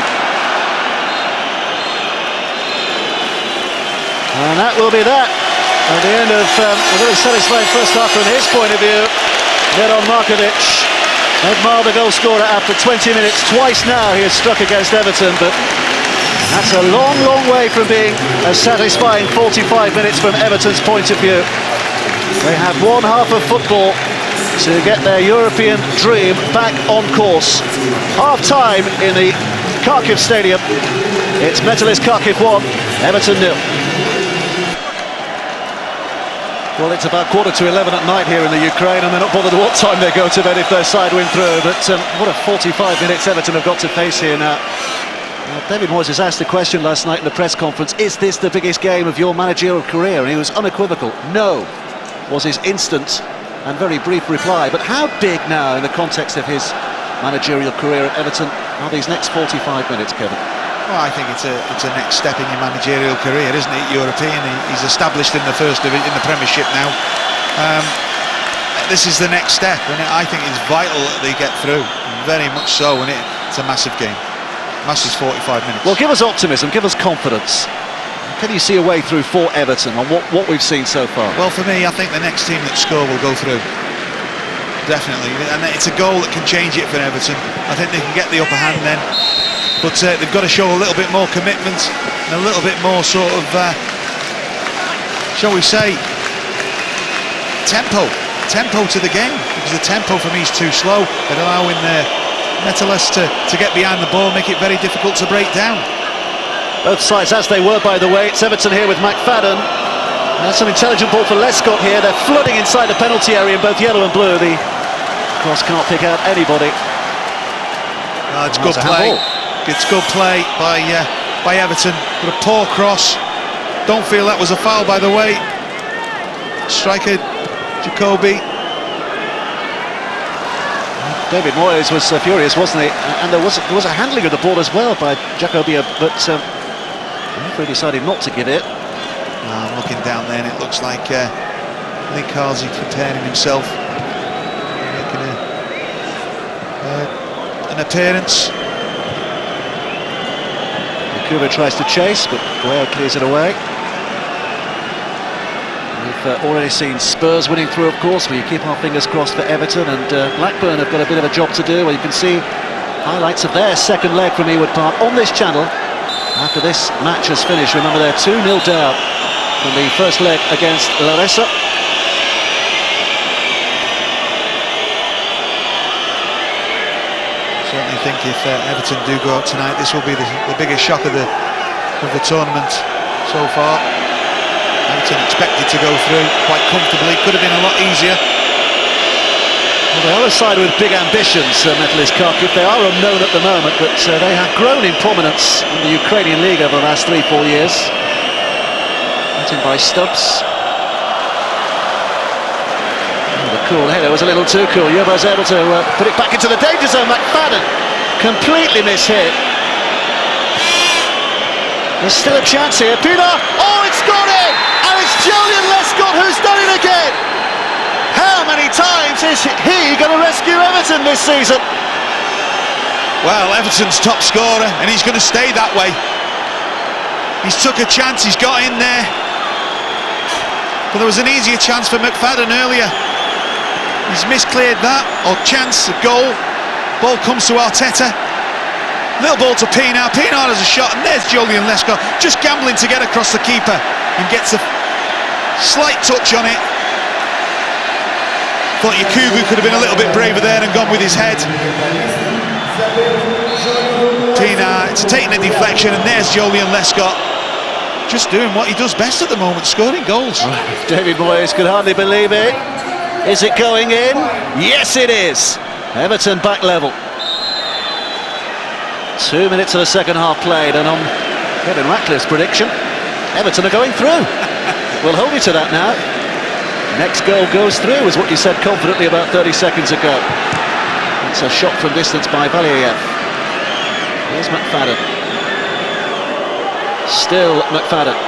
And that will be that. At the end of a very satisfying first half from his point of view. Miron Markovic admired the goal scorer after 20 minutes. Twice now he has struck against Everton, but that's a long, long way from being a satisfying 45 minutes from Everton's point of view. They have one half of football to get their European dream back on course. Half-time in the Kharkiv Stadium. It's Metalist Kharkiv 1, Everton 0. Well, it's about 11:15 at night here in the Ukraine, and they're not bothered what time they go to bed if their side win through. But what a 45 minutes Everton have got to face here now. David Moyes was asked the question last night in the press conference, is this the biggest game of your managerial career? And he was unequivocal. No, was his instant and very brief reply. But how big now, in the context of his managerial career at Everton, are these next 45 minutes, Kevin? Well, I think it's a next step in your managerial career, isn't it? European. He's established in the first division, in the Premiership now. This is the next step, and I think it's vital that they get through. Very much so, and it's a massive game. Massive 45 minutes. Well, give us optimism, give us confidence. Can you see a way through for Everton on what we've seen so far? Well, for me, I think the next team that score will go through. definitely, and it's a goal that can change it for Everton. I think they can get the upper hand then, but they've got to show a little bit more commitment and a little bit more sort of, shall we say, tempo to the game, because the tempo for me is too slow. They're allowing Metalist to get behind the ball, make it very difficult to break down. Both sides as they were, by the way. It's Everton here with McFadden. That's an intelligent ball for Lescott here. They're flooding inside the penalty area in both yellow and blue. The cross can't pick out anybody. It's good play. It's good play by Everton, but a poor cross. Don't feel that was a foul, by the way. Striker Jacoby. David Moyes was furious, wasn't he? And there was a handling of the ball as well by Jacoby, but the referee decided not to give it. I'm looking down there, and it looks like Lee Carlsey preparing himself, making an appearance. Kuba tries to chase, but Guerrero clears it away. We've already seen Spurs winning through, of course. We keep our fingers crossed for Everton, and Blackburn have got a bit of a job to do. Well, you can see highlights of their second leg from Ewood Park on this channel after this match has finished. Remember, they're 2-0 down from the first leg against Larissa. Certainly think if Everton do go out tonight, this will be the biggest shock of the tournament so far. Everton expected to go through quite comfortably, could have been a lot easier. Well, they are a side with big ambitions, Metalist Kharkiv. They are unknown at the moment, but they have grown in prominence in the Ukrainian league over the last 3-4 years. Beaten by Stubbs. Oh, the cool header was a little too cool. Yobo's able to put it back into the danger zone. McFadden completely mishit. There's still a chance here. Pinar! Oh, it's gone in! And it's Julian Lescott who's done it again! How many times is he going to rescue Everton this season? Well, Everton's top scorer, and he's going to stay that way. He's took a chance, he's got in there. But there was an easier chance for McFadden earlier. He's miscleared that, or chance, a goal. Ball comes to Arteta. Little ball to Pinar. Pinar has a shot, and there's Julian Lescott just gambling to get across the keeper, and gets a slight touch on it. Thought Yakubu could have been a little bit braver there and gone with his head. Pinar, it's taking a deflection, and there's Julian Lescott, just doing what he does best at the moment, scoring goals. David Moyes could hardly believe it. Is it going in? Yes, it is. Everton back level. 2 minutes of the second half played, and on Kevin Ratcliffe's prediction, Everton are going through. We'll hold you to that now. Next goal goes through, is what you said confidently about 30 seconds ago. It's a shot from distance by Valiev. Here's McFadden. Still McFadden.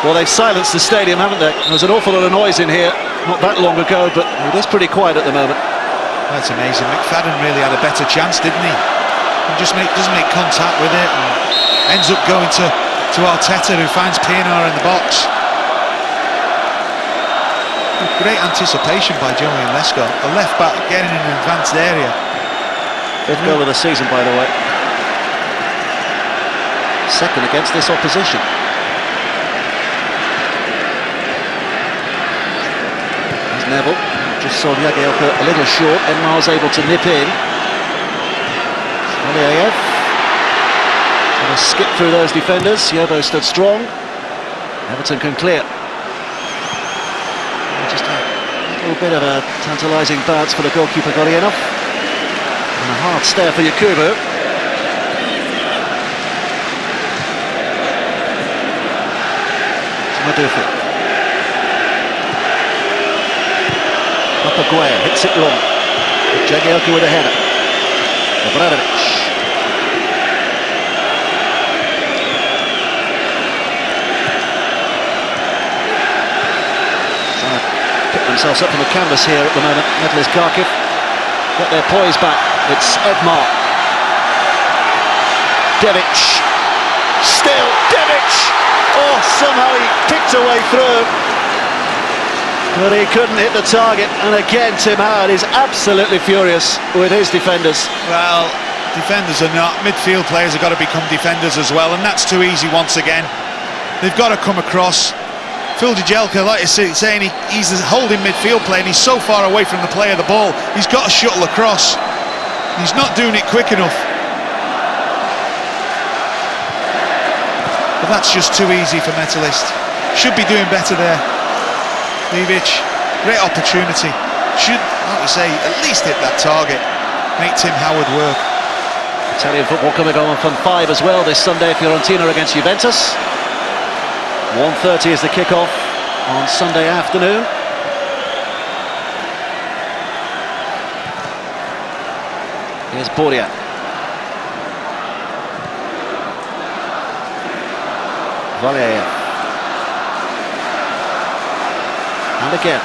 Well, they've silenced the stadium, haven't they? There was an awful lot of noise in here not that long ago, but it is pretty quiet at the moment. That's amazing. McFadden really had a better chance, didn't he? He just doesn't make contact with it, and ends up going to Arteta, who finds Pinar in the box. Great anticipation by Julian Lescott, a left back getting in an advanced area. Fifth goal of the season, by the way. Second against this opposition. There's Neville. Just saw Jagielka a little short. Enmar's able to nip in. Valiev going to skip through those defenders. Yobo stood strong. Everton can clear. Just a little bit of a tantalising bounce for the goalkeeper Golienov. And a hard stare for Yakubu. Madufi. Papaguaya hits it long. Jagielka with a header. Obradovic. Trying to pick themselves up from the canvas here at the moment. Metalist Kharkiv got their poise back. It's Edmar. Devic. Still Devic. Oh, somehow he picked a way through. But he couldn't hit the target, and again Tim Howard is absolutely furious with his defenders. Well, defenders are not. Midfield players have got to become defenders as well, and that's too easy once again. They've got to come across. Phil Jagielka, like I say, saying he's a holding midfield player, and he's so far away from the play of the ball. He's got to shuttle across. He's not doing it quick enough. But that's just too easy for Metalist. Should be doing better there. Livic, great opportunity. Should, like I say, at least hit that target. Make Tim Howard work. Italian football coming on from 5 as well this Sunday. Fiorentina against Juventus. 1:30 is the kick-off on Sunday afternoon. Here's Bordia. Valleja. And again,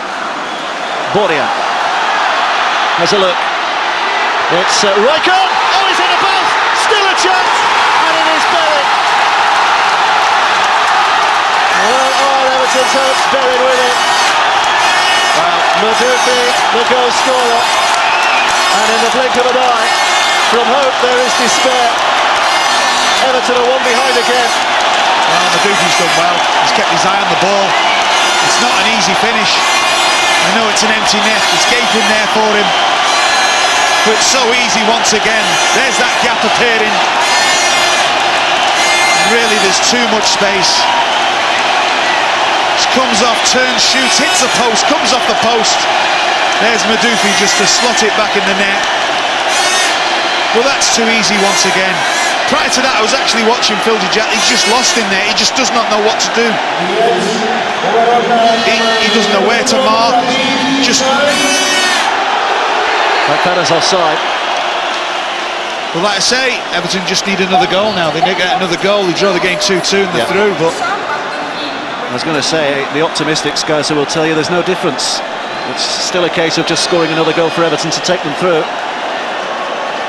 Bordia has a look. It's Rijkaard. Oh, he's in the box. Still a chance, and it is buried. Oh, Everton's hopes buried with it. Well, Meduthi, the goal scorer, and in the blink of an eye, from hope there is despair. Everton are one behind again. Well, Meduthi's done well. He's kept his eye on the ball. It's not an easy finish. I know it's an empty net. It's gaping there for him. But it's so easy once again. There's that gap appearing. Really, there's too much space. Just comes off, turns, shoots, hits the post, comes off the post. There's Meduthi just to slot it back in the net. Well, that's too easy once again. Prior to that, I was actually watching Phil Jagielka. He's just lost in there. He just does not know what to do. He doesn't know where to mark. Just... That is offside. Well, like I say, Everton just need another goal now. They need to get another goal. They draw the game 2-2 and they're through, but... I was going to say, the optimistic Scouser will tell you there's no difference. It's still a case of just scoring another goal for Everton to take them through.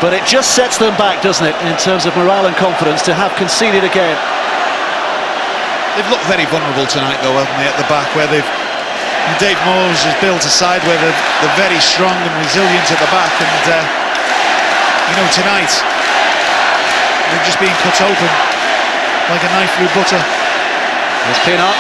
But it just sets them back, doesn't it, in terms of morale and confidence to have conceded again. They've looked very vulnerable tonight, though, haven't they, at the back, where they've... Dave Moores has built a side where they're very strong and resilient at the back, and, you know, tonight, they're just being cut open like a knife through butter. There's Pienaar.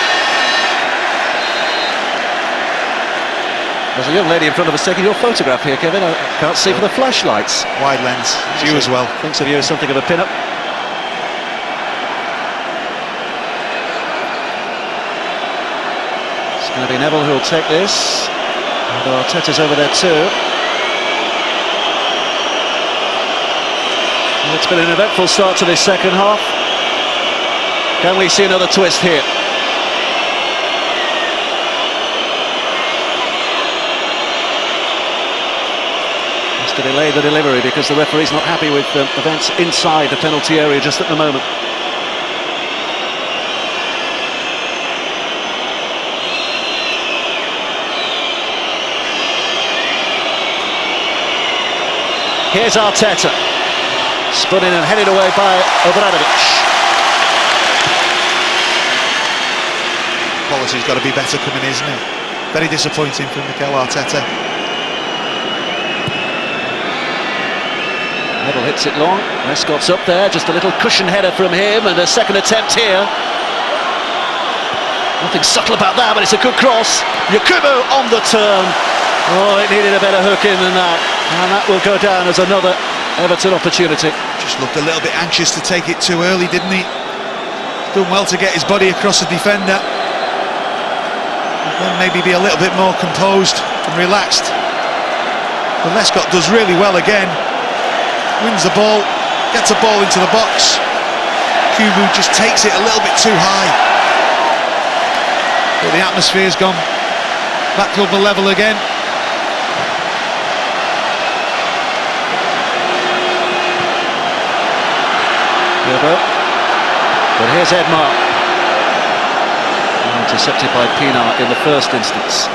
There's a young lady in front of us taking your photograph here, Kevin. I can't see for the flashlights. Wide lens. It's you as well. Thinks of you as something of a pin-up. It's going to be Neville who will take this. And Arteta's over there too. And it's been an eventful start to this second half. Can we see another twist here? To delay the delivery because the referee's not happy with events inside the penalty area just at the moment. Here's Arteta, spun in and headed away by Obradovic. Quality's got to be better coming, isn't it? Very disappointing from Mikel Arteta. Neville hits it long, Westcott's up there, just a little cushion header from him, and a second attempt here. Nothing subtle about that, but it's a good cross. Yakubu on the turn. Oh, it needed a better hook in than that, and that will go down as another Everton opportunity. Just looked a little bit anxious to take it too early, didn't he? Done well to get his body across the defender. Then maybe be a little bit more composed and relaxed. But Lescott does really well again. Wins the ball, gets the ball into the box. Kubu just takes it a little bit too high. But the atmosphere's gone back to the level again. But here's Edmar. Intercepted by Pienaar in the first instance.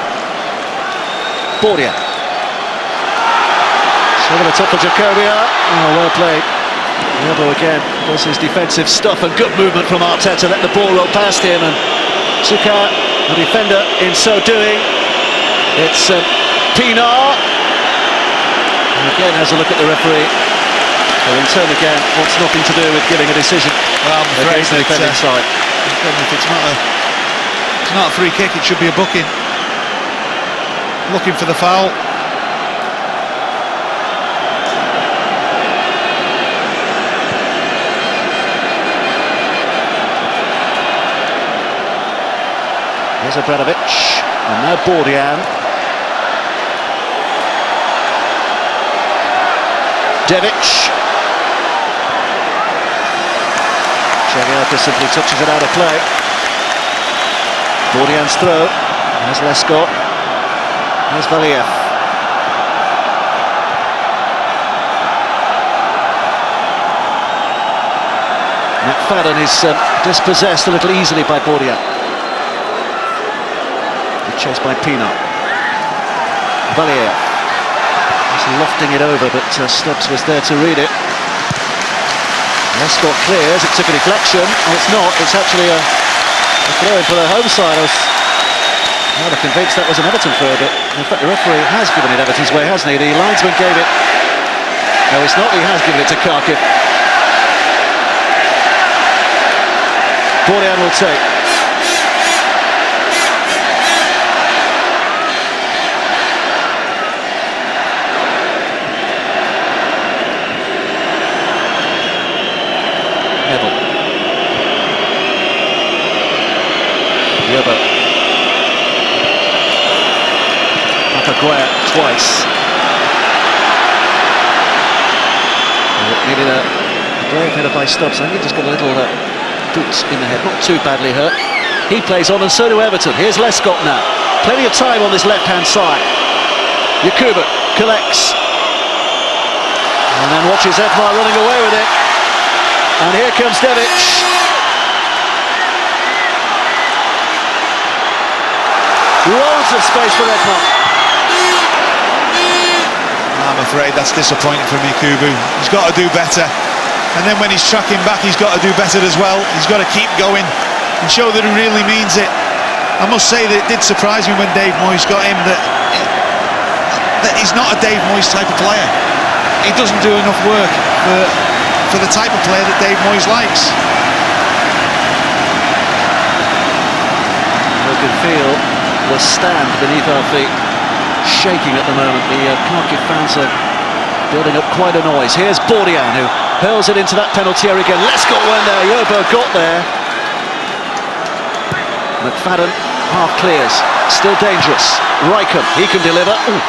Bordia. Over the top of Jacobia. Oh, well played. Yebo again does his defensive stuff, and good movement from Arteta, let the ball roll past him, and took out the defender in so doing. It's Pinar. And again has a look at the referee. Who in turn again wants nothing to do with giving a decision. Well, I'm afraid against the defending side. If it's not a free kick, it should be a booking. Looking for the foul. Here's Obradovic, and now Bordian. Devic. Jagielka simply touches it out of play. Bordian's throw. There's Lescott. Here's Valiev. McFadden is dispossessed a little easily by Bordian. Chased by Pinar. Valiev. He's lofting it over, but Stubbs was there to read it. Lescott clears, it took a deflection. Oh, it's not, it's actually a throw in for the home side. I was rather convinced that was an Everton throw, but in fact the referee has given it Everton's way, hasn't he? The linesman gave it. No, it's not, he has given it to Kharkiv. Bordian will take. Yobo. Maguire twice. Needed a brave header by Stubbs. I think he just got a little boot in the head, not too badly hurt. He plays on, and so do Everton. Here's Lescott now. Plenty of time on this left-hand side. Yakubu collects. And then watches Edmar running away with it. And here comes Devic. Loads of space for Edmar. I'm afraid that's disappointing from Yakubu. He's got to do better. And then when he's tracking back, he's got to do better as well. He's got to keep going and show that he really means it. I must say that it did surprise me when Dave Moyes got him that he's not a Dave Moyes type of player. He doesn't do enough work for the type of player that Dave Moyes likes. Look and feel the stand beneath our feet shaking at the moment. The Kharkiv fans are building up quite a noise. Here's Bordian, who hurls it into that penalty area again. Lescott went there, Yobo got there. McFadden half clears, still dangerous. Riken, he can deliver. Ooh.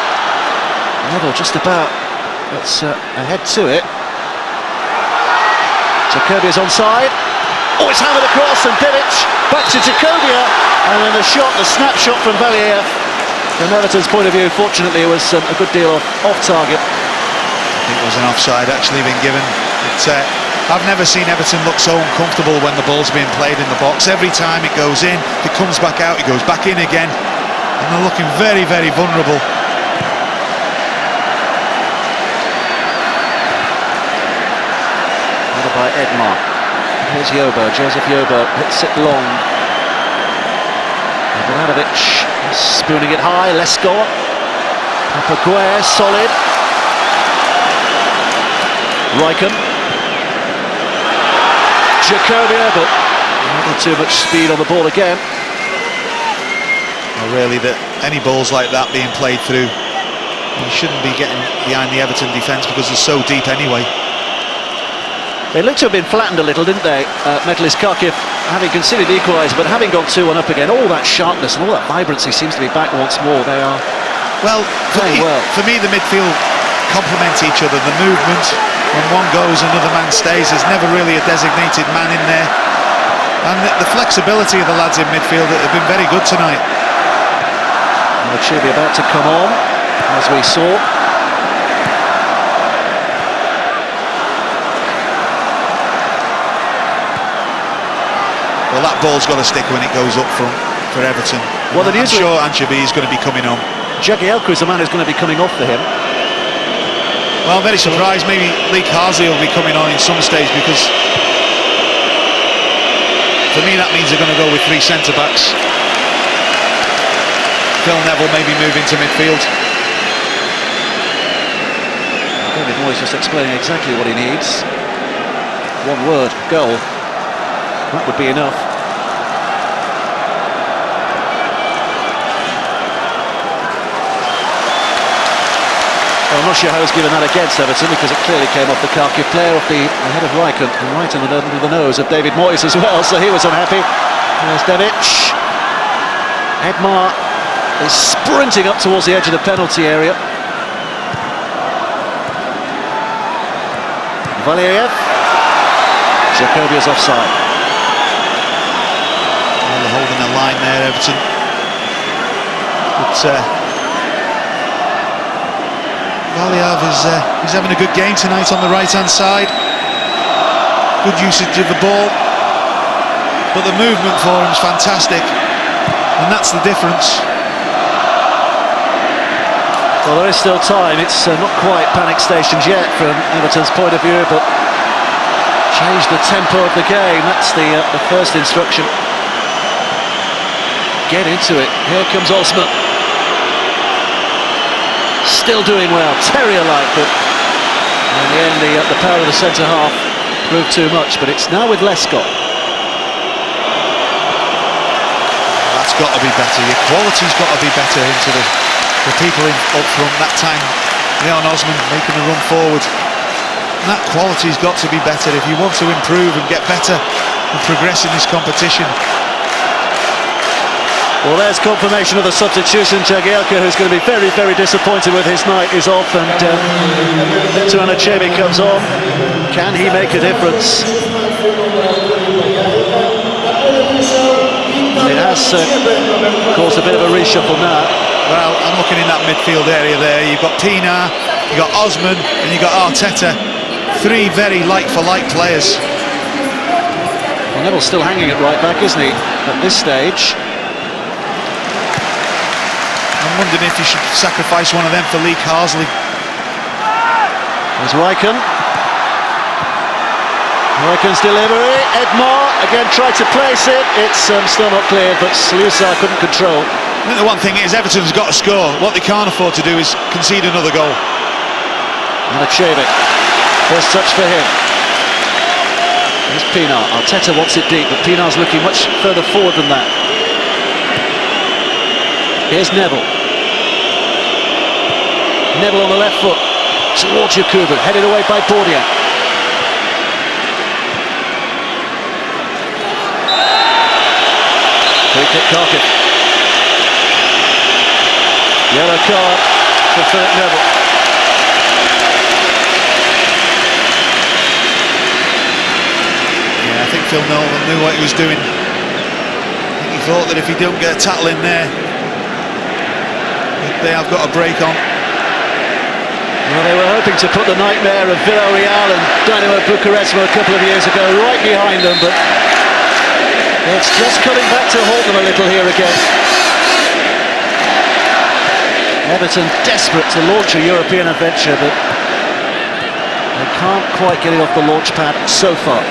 Level just about, that's ahead to it. Jacobia's onside. Oh, it's hammered across, and Devic back to Jacobia, and then the snapshot from Valiev. From Everton's point of view, fortunately, it was a good deal off target. I think there was an offside actually been given. I've never seen Everton look so uncomfortable when the ball's being played in the box. Every time it goes in, it comes back out, it goes back in again, and they're looking very, very vulnerable. Headed by Edmar. Here's Yobo, Joseph Yobo hits it long. Obradovic spooning it high. Lescott. Maguire, solid. Riken. Jacobia, but not too much speed on the ball again. Well, really, that any balls like that being played through, you shouldn't be getting behind the Everton defence because they're so deep anyway. They looked to have been flattened a little, didn't they? Metalist Kharkiv having conceded the equaliser, but having gone 2-1 up again, all that sharpness and all that vibrancy seems to be back once more. They are playing well. For me, the midfield complement each other. The movement, when one goes, another man stays. There's never really a designated man in there. And the flexibility of the lads in midfield have been very good tonight. Machibi about to come on, as we saw. Well, that ball's got to stick when it goes up front for Everton. Well, I'm sure Anchabi is going to be coming on. Jagielka is the man who's going to be coming off for him. Well, I'm very surprised maybe Lee Carsley will be coming on in some stage, because for me that means they're going to go with 3 centre-backs. Phil Neville maybe move into midfield. David Moyes just explaining exactly what he needs. One word, goal. That would be enough. Well, I'm not sure how he's given that against Everton, because it clearly came off the Kharkiv player, off the head of Rijkaard, and right under the nose of David Moyes as well, so he was unhappy. There's Devic. Edmar is sprinting up towards the edge of the penalty area. Valiev. Jacobia's offside. Well, they're holding the line there, Everton. But Valiev is he's having a good game tonight on the right-hand side. Good usage of the ball. But the movement for him is fantastic. And that's the difference. Well, there is still time. It's not quite panic stations yet from Everton's point of view, but change the tempo of the game. That's the first instruction. Get into it. Here comes Osman. Still doing well, terrier-like, but in the end the power of the centre-half proved too much, but it's now with Lescott. That's got to be better. Your quality's got to be better into the people up front. That time, Leon Osman making the run forward. And that quality's got to be better if you want to improve and get better and progress in this competition. Well, there's confirmation of the substitution. Jagielka, who's going to be very, very disappointed with his night, is off, and Tuanachebe comes on. Can he make a difference? It has caused a bit of a reshuffle now. Well, I'm looking in that midfield area there. You've got Pienaar, you've got Osman, and you've got Arteta. Three very like-for-like players. Well, Neville's still hanging at right back, isn't he, at this stage? I'm wondering if you should sacrifice one of them for Lee Carsley. There's Rijkaard. Rijkaard's delivery. Edmar again tried to place it. It's still not clear, but Slusa couldn't control. I think the one thing is Everton's got to score. What they can't afford to do is concede another goal. Tuanachebe. First touch for him. Here's Pienaar. Arteta wants it deep, but Pienaar's looking much further forward than that. Here's Neville. Neville on the left foot towards Yakubu, headed away by Bordia. Free kick Kharkiv. Yellow card for Philip Neville. Yeah, I think Phil Neville knew what he was doing. I think he thought that if he don't get a tackle in there, they have got a break on. Well, they were hoping to put the nightmare of Villarreal and Dynamo Bucharest a couple of years ago right behind them, but it's just coming back to haunt them a little here again. Everton desperate to launch a European adventure, but they can't quite get it off the launch pad so far.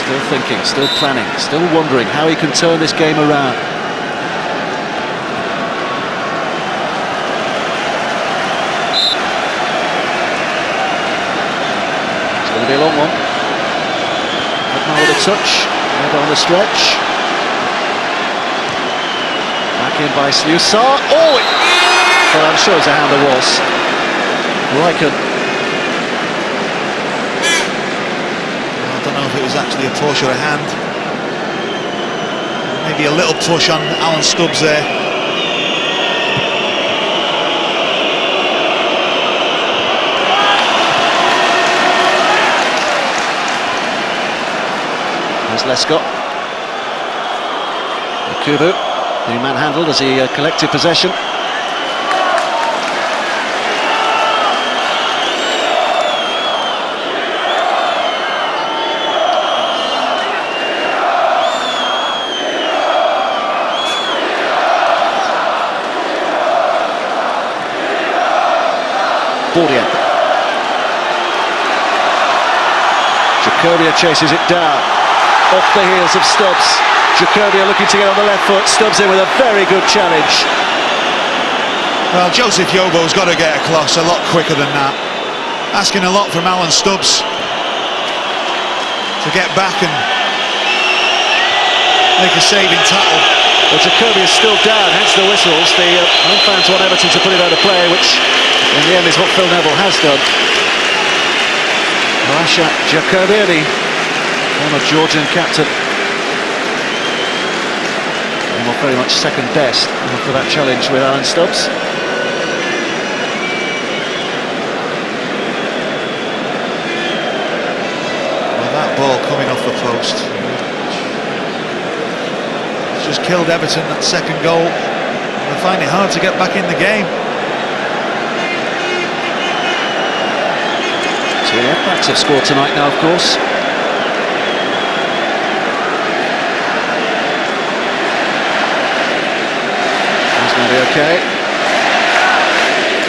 Still thinking, still planning, still wondering how he can turn this game around. It's going to be a long one. Edmar with a touch, right on the stretch. Back in by Slusa. Oh! Well, I'm sure it's a hand there was. Rijkaard. I don't know if it was actually a push or a hand. Maybe a little push on Alan Stubbs there. There's Lescott. Yakubu being manhandled as he collected possession. Bordia. Jacobia chases it down, off the heels of Stubbs. Jacobia looking to get on the left foot, Stubbs in with a very good challenge. Well, Joseph Yobo's got to get across a lot quicker than that. Asking a lot from Alan Stubbs to get back and make a saving tackle. Well, Jacobia's still down, hence the whistles. The home fans want Everton to put it out of play, which in the end is what Phil Neville has done. Rasha Jacobia, the former Georgian captain, well, very much second best after that challenge with Alan Stubbs. Well, that ball coming off the post, it's just killed Everton, that second goal. They find it hard to get back in the game. So the F-backs have scored tonight now, of course. That's going to be okay.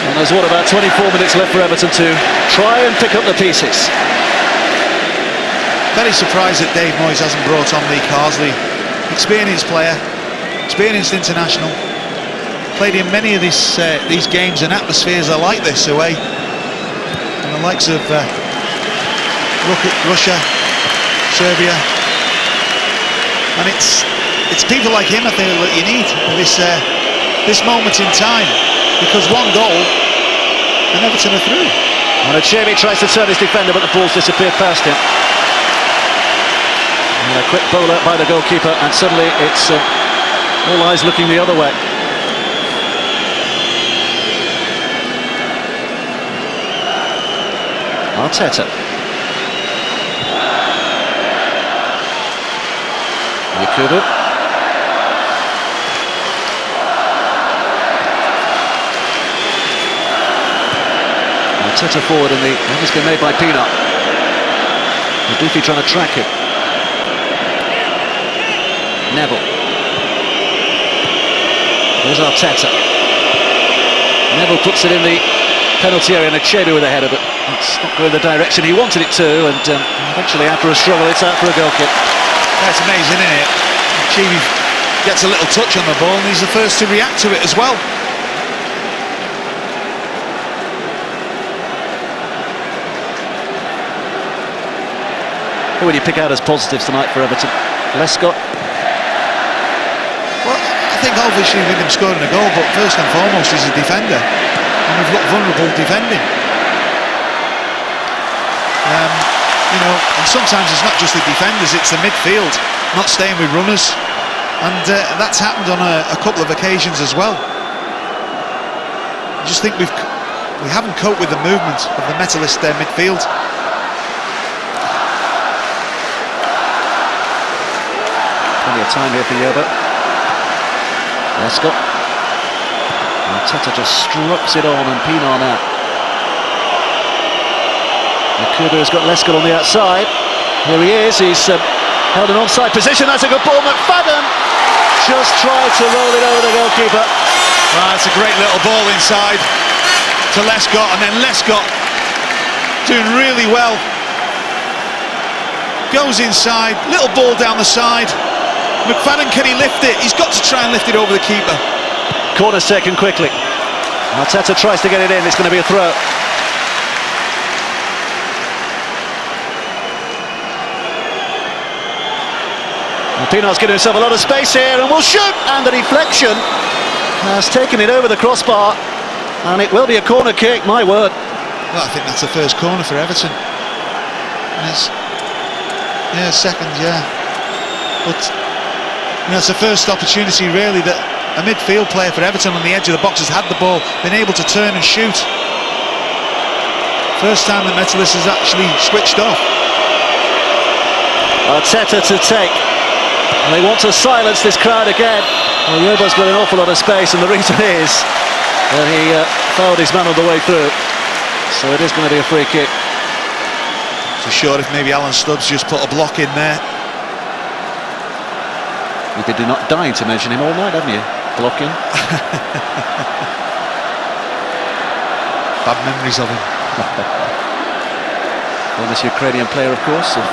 And there's what, about 24 minutes left for Everton to try and pick up the pieces. Very surprised that Dave Moyes hasn't brought on Lee Carsley. Experienced player, experienced international. Played in many of these games and atmospheres are like this away. And the likes of Russia, Serbia, and it's people like him I think that you need at this moment in time, because one goal and Everton are through. And Achebe tries to turn his defender, but the ball's disappeared past him. And a quick bowler by the goalkeeper, and suddenly it's all eyes looking the other way. Arteta. Yakubu. Arteta forward, and the has been made by Pienaar. Duffy trying to track him. Neville. There's Arteta. Neville puts it in the penalty area, and Achebe with a header, but it's not going the direction he wanted it to, and eventually after a struggle it's out for a goal kick. That's amazing, isn't it? Achebe gets a little touch on the ball and he's the first to react to it as well. Who would you pick out as positives tonight for Everton? Lescott? Well, I think obviously with him scoring a goal, but first and foremost he's a defender, and we've looked vulnerable defending. You know, and sometimes it's not just the defenders, it's the midfield not staying with runners, and that's happened on a couple of occasions as well. I just think we haven't coped with the movement of the Metalist midfield. Plenty of time here for Yobo. Lescott. Arteta just strokes it on, and Pienaar now. Yakubu has got Lescott on the outside. Here he is, he's held an onside position. That's a good ball. McFadden just tried to roll it over the goalkeeper. Well, it's a great little ball inside to Lescott, and then Lescott doing really well. Goes inside, little ball down the side. McFadden, can he lift it? He's got to try and lift it over the keeper. Corner's taken quickly. Arteta tries to get it in, it's going to be a throw. Pienaar's giving himself a lot of space here and will shoot, and the deflection has taken it over the crossbar, and it will be a corner kick, my word. Well, I think that's the first corner for Everton. And it's, yeah, second, yeah. But you know, it's the first opportunity really that a midfield player for Everton on the edge of the box has had the ball, been able to turn and shoot. First time that Metalist has actually switched off. Arteta to take. And they want to silence this crowd again. Well, Yobo's got an awful lot of space, and the reason is that he fouled his man on the way through. So it is going to be a free kick. So sure if maybe Alan Stubbs just put a block in there. You've been not dying to mention him all night, haven't you? Blocking. Bad memories of him. Famous Ukrainian player, of course, of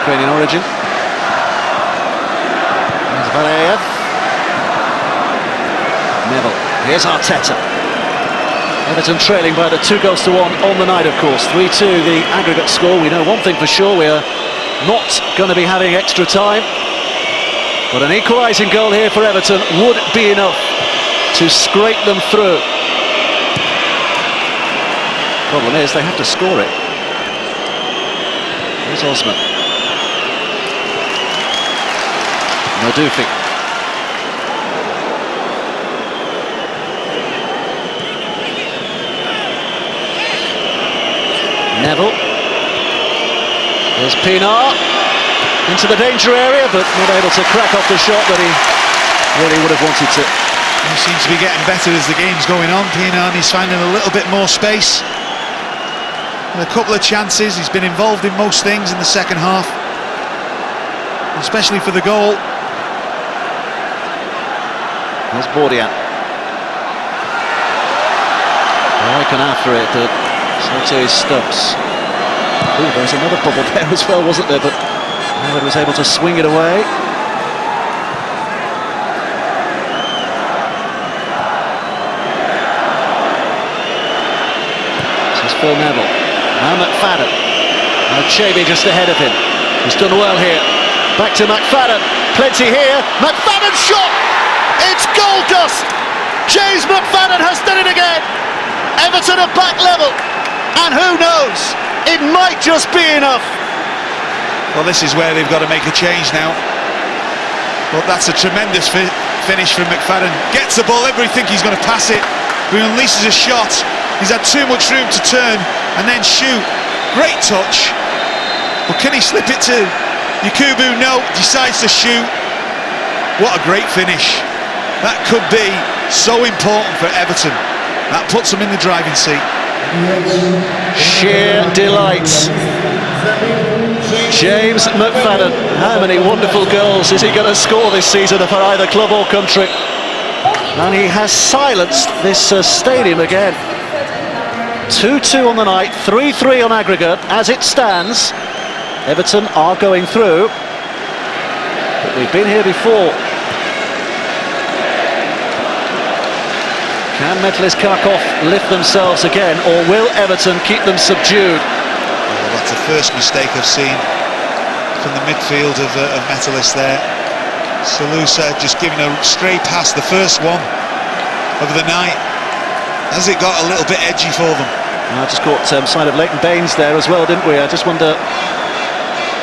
Ukrainian origin. Here's Valeyev. Neville. Here's Arteta. Everton trailing by the 2-1 on the night, of course. 3-2 the aggregate score. We know one thing for sure, we are not going to be having extra time. But an equalising goal here for Everton would be enough to scrape them through. Problem is, they have to score it. Here's Osman. Madufi. Neville. There's Pinar into the danger area, but not able to crack off the shot that he really would have wanted to. He seems to be getting better as the game's going on. Pinar, he's finding a little bit more space. And a couple of chances. He's been involved in most things in the second half, especially for the goal. There's Bordian. Icon after it, but Salte's Stubbs. Oh, there was another bubble there as well, wasn't there? But Howard was able to swing it away. This is Phil Neville. Now McFadden. Now Chaby just ahead of him. He's done well here. Back to McFadden. Plenty here. McFadden's shot! It's goal dust! James McFadden has done it again! Everton are back level. And who knows? It might just be enough. Well, this is where they've got to make a change now. But that's a tremendous finish from McFadden. Gets the ball, everybody think he's going to pass it. He unleashes a shot. He's had too much room to turn and then shoot. Great touch. But can he slip it to Yakubu? No, decides to shoot. What a great finish. That could be so important for Everton. That puts them in the driving seat. Sheer delight. James McFadden. How many wonderful goals is he going to score this season for either club or country? And he has silenced this stadium again. 2-2 on the night, 3-3 on aggregate. As it stands, Everton are going through. But we've been here before. Can Metalist Kharkiv lift themselves again, or will Everton keep them subdued? Well, that's the first mistake I've seen from the midfield of Metalist there. Salusa just giving a stray pass, the first one of the night. Has it got a little bit edgy for them? I just caught sight of Leighton Baines there as well, didn't we? I just wonder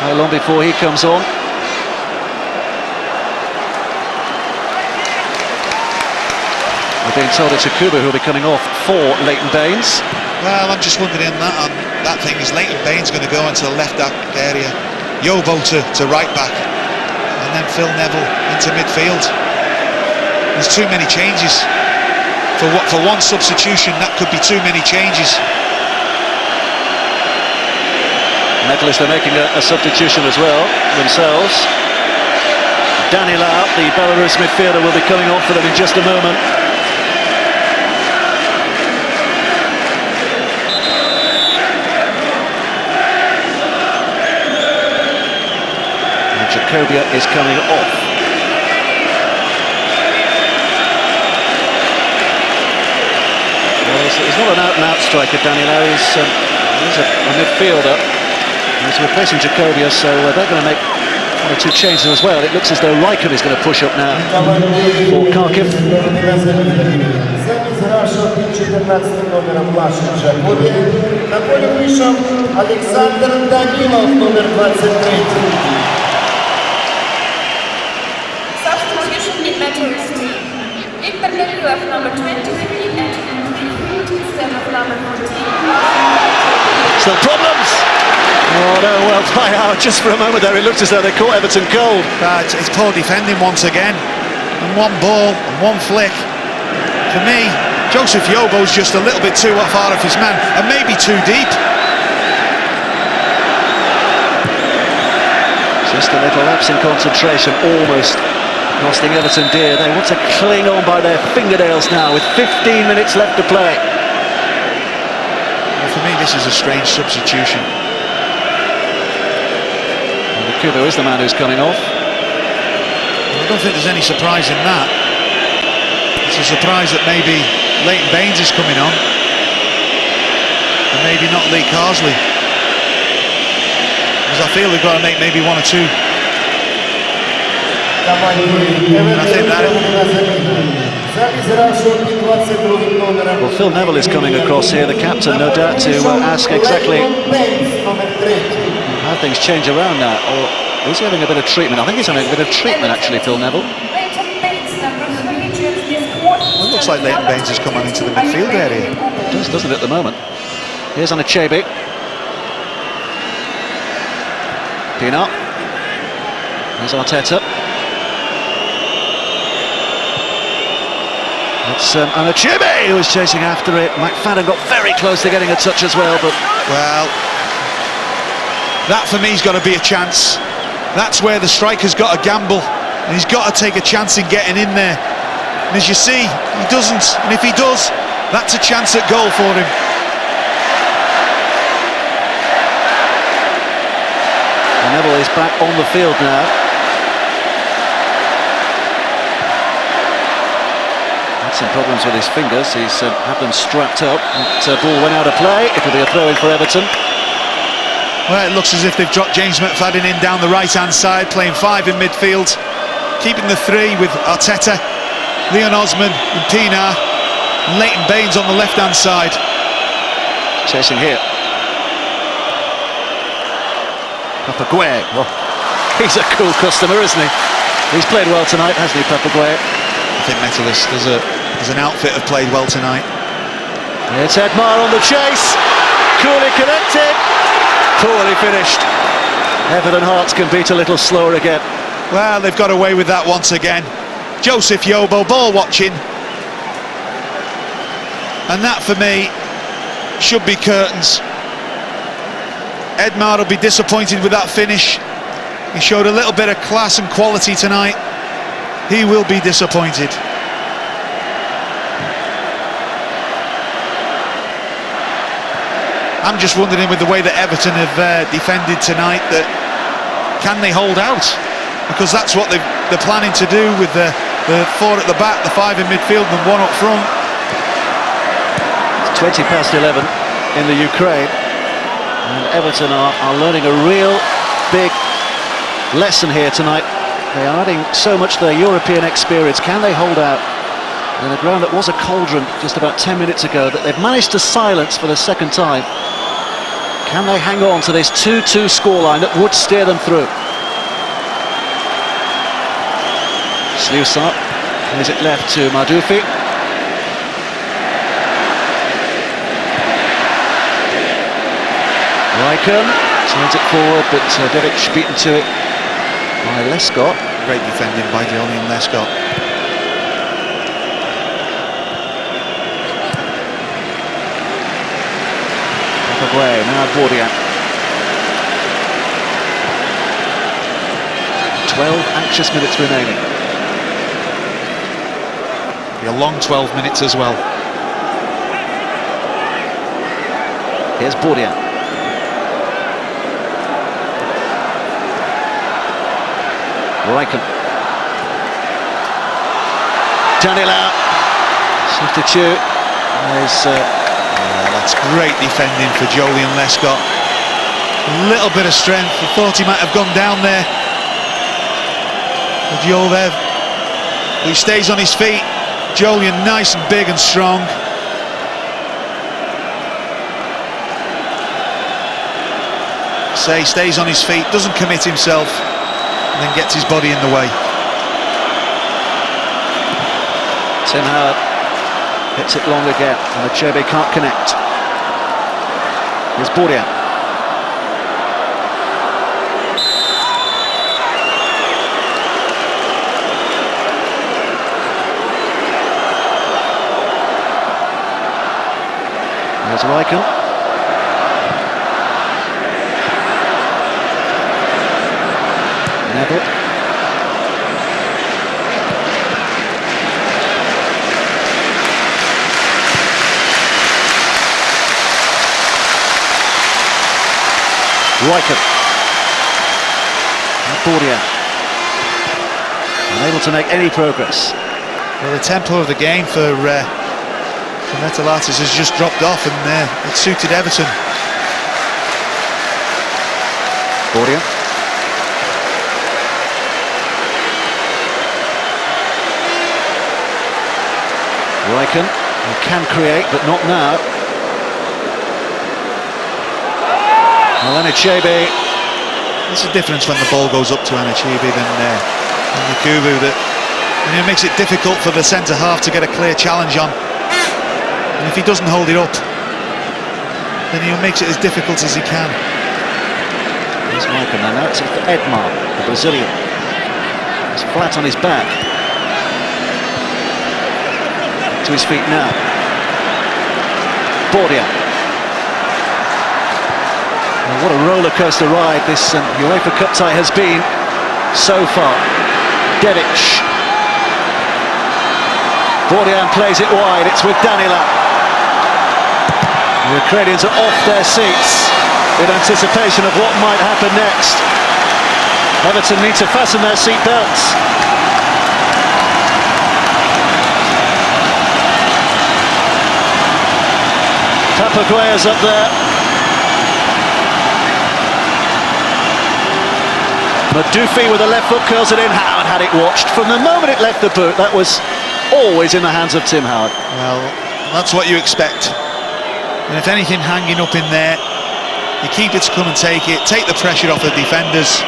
how long before he comes on. We're being told it's Akuba who'll be coming off for Leighton Baines. Well, I'm just wondering on that thing, is Leighton Baines going to go into the left area, Yobo to right back, and then Phil Neville into midfield? There's too many changes. For one substitution, that could be too many changes. Metalist are making a substitution as well themselves. Danila, the Belarus midfielder, will be coming on for them in just a moment. And Jacobian is coming off. He's not an out-and-out striker, Danilo. He's a midfielder. He's replacing Jacobia, so they're going to make one or two changes as well. It looks as though Raikkonen is going to push up now for Kharkiv. Substitution in Metalist. Victor Danilov, number 23, Still problems. Oh no, well by Howard just for a moment there. It looked as though they caught Everton cold. It's poor defending once again. And one ball and one flick. For me, Joseph Yobo's just a little bit too far off his man, and maybe too deep. Just a little lapse in concentration, almost costing Everton dear. They want to cling on by their fingernails now with 15 minutes left to play. For me, this is a strange substitution. Kubo is the man who's coming off. I don't think there's any surprise in that. It's a surprise that maybe Leighton Baines is coming on, and maybe not Lee Carsley, because I feel they've got to make maybe one or two. And I think that. Well, Phil Neville is coming across here, the captain, no doubt, to ask exactly how things change around now, or is he having a bit of treatment? I think he's having a bit of treatment, actually, Phil Neville. Well, it looks like Leighton Baines has come on into the midfield area. It does, doesn't it, at the moment? Here's Anichebe. Pienaar. Here's Arteta. It's Anichebe who was chasing after it. McFadden got very close to getting a touch as well, but... Well, that for me's got to be a chance. That's where the striker's got to gamble, and he's got to take a chance in getting in there. And as you see, he doesn't, and if he does, that's a chance at goal for him. And Neville is back on the field now. Had some problems with his fingers, he's had them strapped up. That ball went out of play, it'll be a throw-in for Everton. Well, it looks as if they've dropped James McFadden in down the right-hand side, playing 5 in midfield, keeping the 3 with Arteta, Leon Osman and Pienaar, and Leighton Baines on the left-hand side. Chasing here. Papagueye. Well, he's a cool customer, isn't he? He's played well tonight, hasn't he, Papagueye? I think Metalist as an outfit have played well tonight. It's Edmar on the chase. Coolly connected. Poorly finished. Everton Hearts can beat a little slower again. Well, they've got away with that once again. Joseph Yobo, ball watching. And that, for me, should be curtains. Edmar will be disappointed with that finish. He showed a little bit of class and quality tonight. He will be disappointed. I'm just wondering, with the way that Everton have defended tonight, that can they hold out? Because that's what they're planning to do with the 4 at the back, the 5 in midfield and 1 up front. It's 11 in the Ukraine, and Everton are learning a real big lesson here tonight. They are adding so much to their European experience. Can they hold out in a ground that was a cauldron just about 10 minutes ago, that they've managed to silence for the second time? Can they hang on to this 2-2 scoreline that would steer them through? Slusa plays it left to Mardufi. Raikkonen turns it forward, but Devic beaten to it by Lescott. Great defending by Julian Lescott. Papagueye, now Bordia. 12 anxious minutes remaining. Be a long 12 minutes as well. Here's Bordia. Raikkonen. Danila. Substitute. That's great defending for Julian Lescott. A little bit of strength. I thought he might have gone down there. But Jovev, he stays on his feet. Julian nice and big and strong. Stays on his feet, doesn't commit himself, and then gets his body in the way. Tim Howard hits it long again, and Achebe can't connect. Here's Bordia. There's Raikkonen. Neville. Raikkonen. Bordia. Unable to make any progress. Well, the tempo of the game for Metalist has just dropped off, and it suited Everton. Bordia. Riken, who can create, but not now. Anichebe. There's a difference when the ball goes up to Anichebe than Nkubu, that it makes it difficult for the centre-half to get a clear challenge on. And if he doesn't hold it up, then he makes it as difficult as he can. Here's Riken, and now it's Edmar, the Brazilian. He's flat on his back. To his feet now. Bordia. Well, what a roller coaster ride this UEFA Cup tie has been so far. Dedic. Bordia plays it wide, it's with Danila. The Ukrainians are off their seats in anticipation of what might happen next. Everton need to fasten their seat belts. Papaguea's up there. Madufi with a left foot curls it in. Howard had it watched. From the moment it left the boot, that was always in the hands of Tim Howard. Well, that's what you expect. And if anything hanging up in there, you keep it to come and take it, take the pressure off the defenders,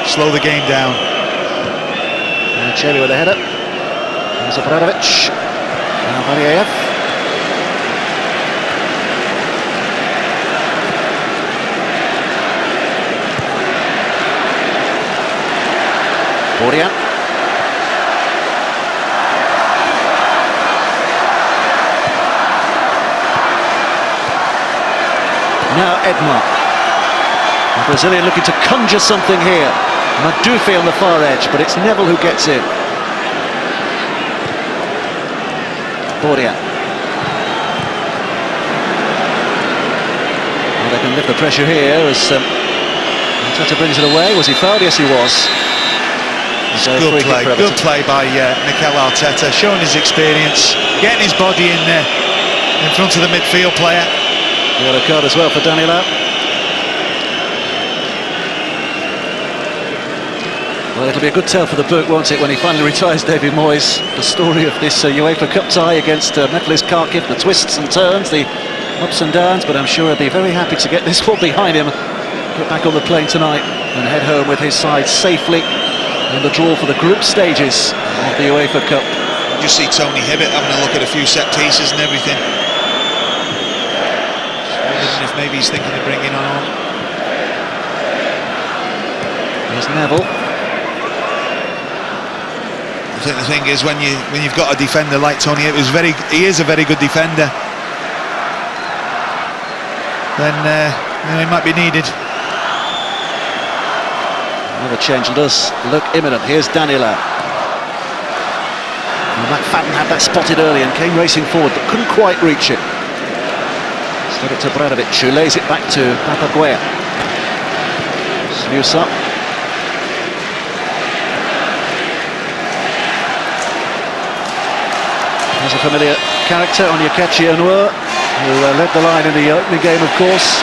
slow the game down. Cheli with a header. There's Obradovic. Now Variev. Bordia. Now Edmar. The Brazilian looking to conjure something here. Madufi on the far edge, but it's Neville who gets in. Bordia. Well, they can lift the pressure here as Arteta brings it away. Was he fouled? Yes, he was. So good play by Mikel Arteta, showing his experience, getting his body in there in front of the midfield player. Yellow card as well for Danilo. Well, it'll be a good tell for the book, won't it, when he finally retires David Moyes. The story of this UEFA Cup tie against Metalist Kharkiv, the twists and turns, the ups and downs, but I'm sure he'll be very happy to get this one behind him, get back on the plane tonight and head home with his side safely in the draw for the group stages of the UEFA Cup. You just see Tony Hibbett having a look at a few set pieces and everything. Wondering if maybe he's thinking of bringing on. Here's Neville. I think the thing is, when you've got a defender like Tony Hibbett, he is a very good defender, then he might be needed. Another change does look imminent. Here's Danila. McFadden had that spotted early and came racing forward but couldn't quite reach it. Instead it to Obradovic, who lays it back to Papaguea. Sluice up. There's a familiar character, Onyekachi Onwur, who led the line in the opening game, of course.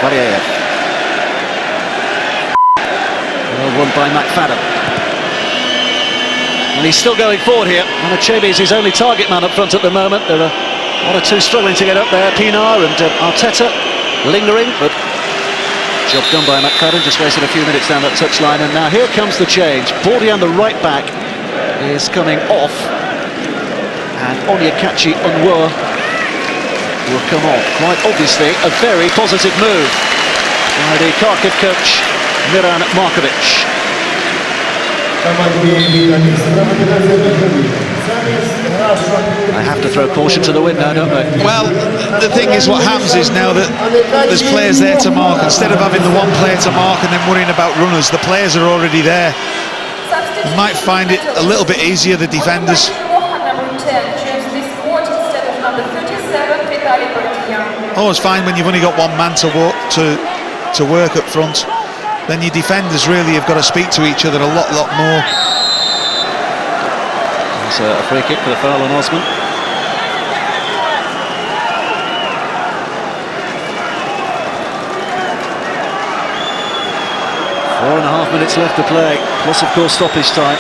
Variev. Well won by McFadden. And he's still going forward here. Anichebe is his only target man up front at the moment. There are one or two struggling to get up there. Pinar and Arteta lingering, but job done by McFadden. Just wasted a few minutes down that touchline. And now here comes the change. Bordia, the right back, is coming off. And Onyekachi Onwur will come on. Quite obviously a very positive move by the Kharkiv coach Miran Markovic. I have to throw caution to the wind now, don't I? Well, the thing is, what happens is now that there's players there to mark, instead of having the one player to mark and then worrying about runners, the players are already there. You might find it a little bit easier, the defenders. Number 10 chose this court instead of number 37, Metalist. always find when you've only got one man to work up front, then your defenders really have got to speak to each other a lot more. It's a free kick for the foul on Osman. Four and a half minutes left to play, plus of course stoppage time.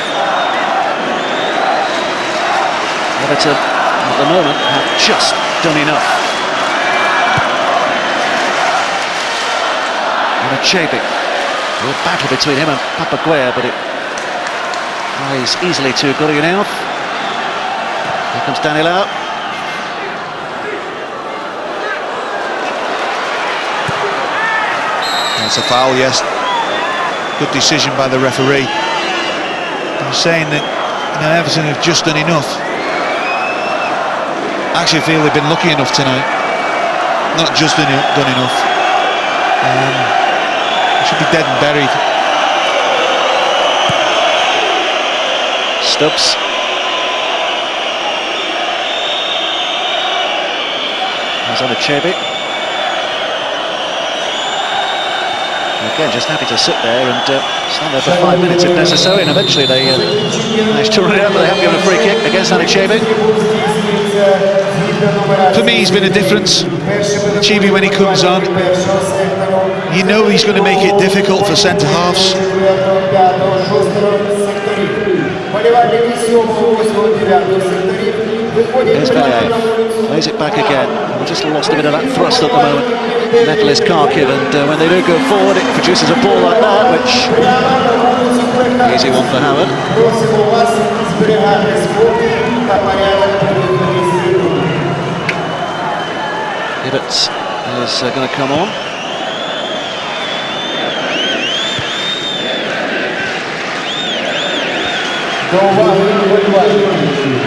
Everton at the moment have just done enough. And a Chabi. Real battle between him and Papaguea, but it plays easily to Gorianev. Here comes Danilao. That's a foul, yes. Good decision by the referee. I'm saying that Everton have just done enough. I actually feel they've been lucky enough tonight. Not just done enough. Should be dead and buried. Stubbs. There's on a Chabi. Again, just happy to sit there and stand there for 5 minutes if necessary, and eventually they managed to run it out, but they haven't given a free kick against Anichebe. For me, he's been a difference. Chibi, when he comes on, you know he's going to make it difficult for centre-halves. Here's Belayev, plays it back again. We just lost a bit of that thrust at the moment. Metalist Kharkiv, and when they do go forward, it produces a ball like that, which easy one for Howard. Hibbert is going to come on.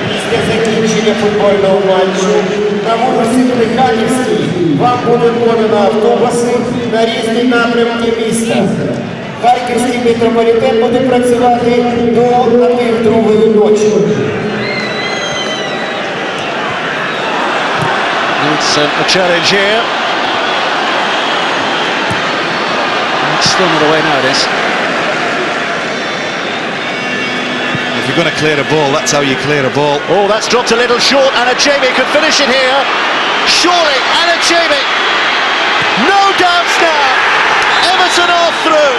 Після закінчення футбольного матчу на вулиці Харківській вам буде подано автобуси на різні напрямки міста. Харківський метрополітен буде працювати до 1:30 ночі. It's a challenge here. It's still not away now, it is. If you're going to clear a ball, that's how you clear a ball. Oh, that's dropped a little short, and Anichebe could finish it here. Surely, Anichebe. No doubts now. Everton are through.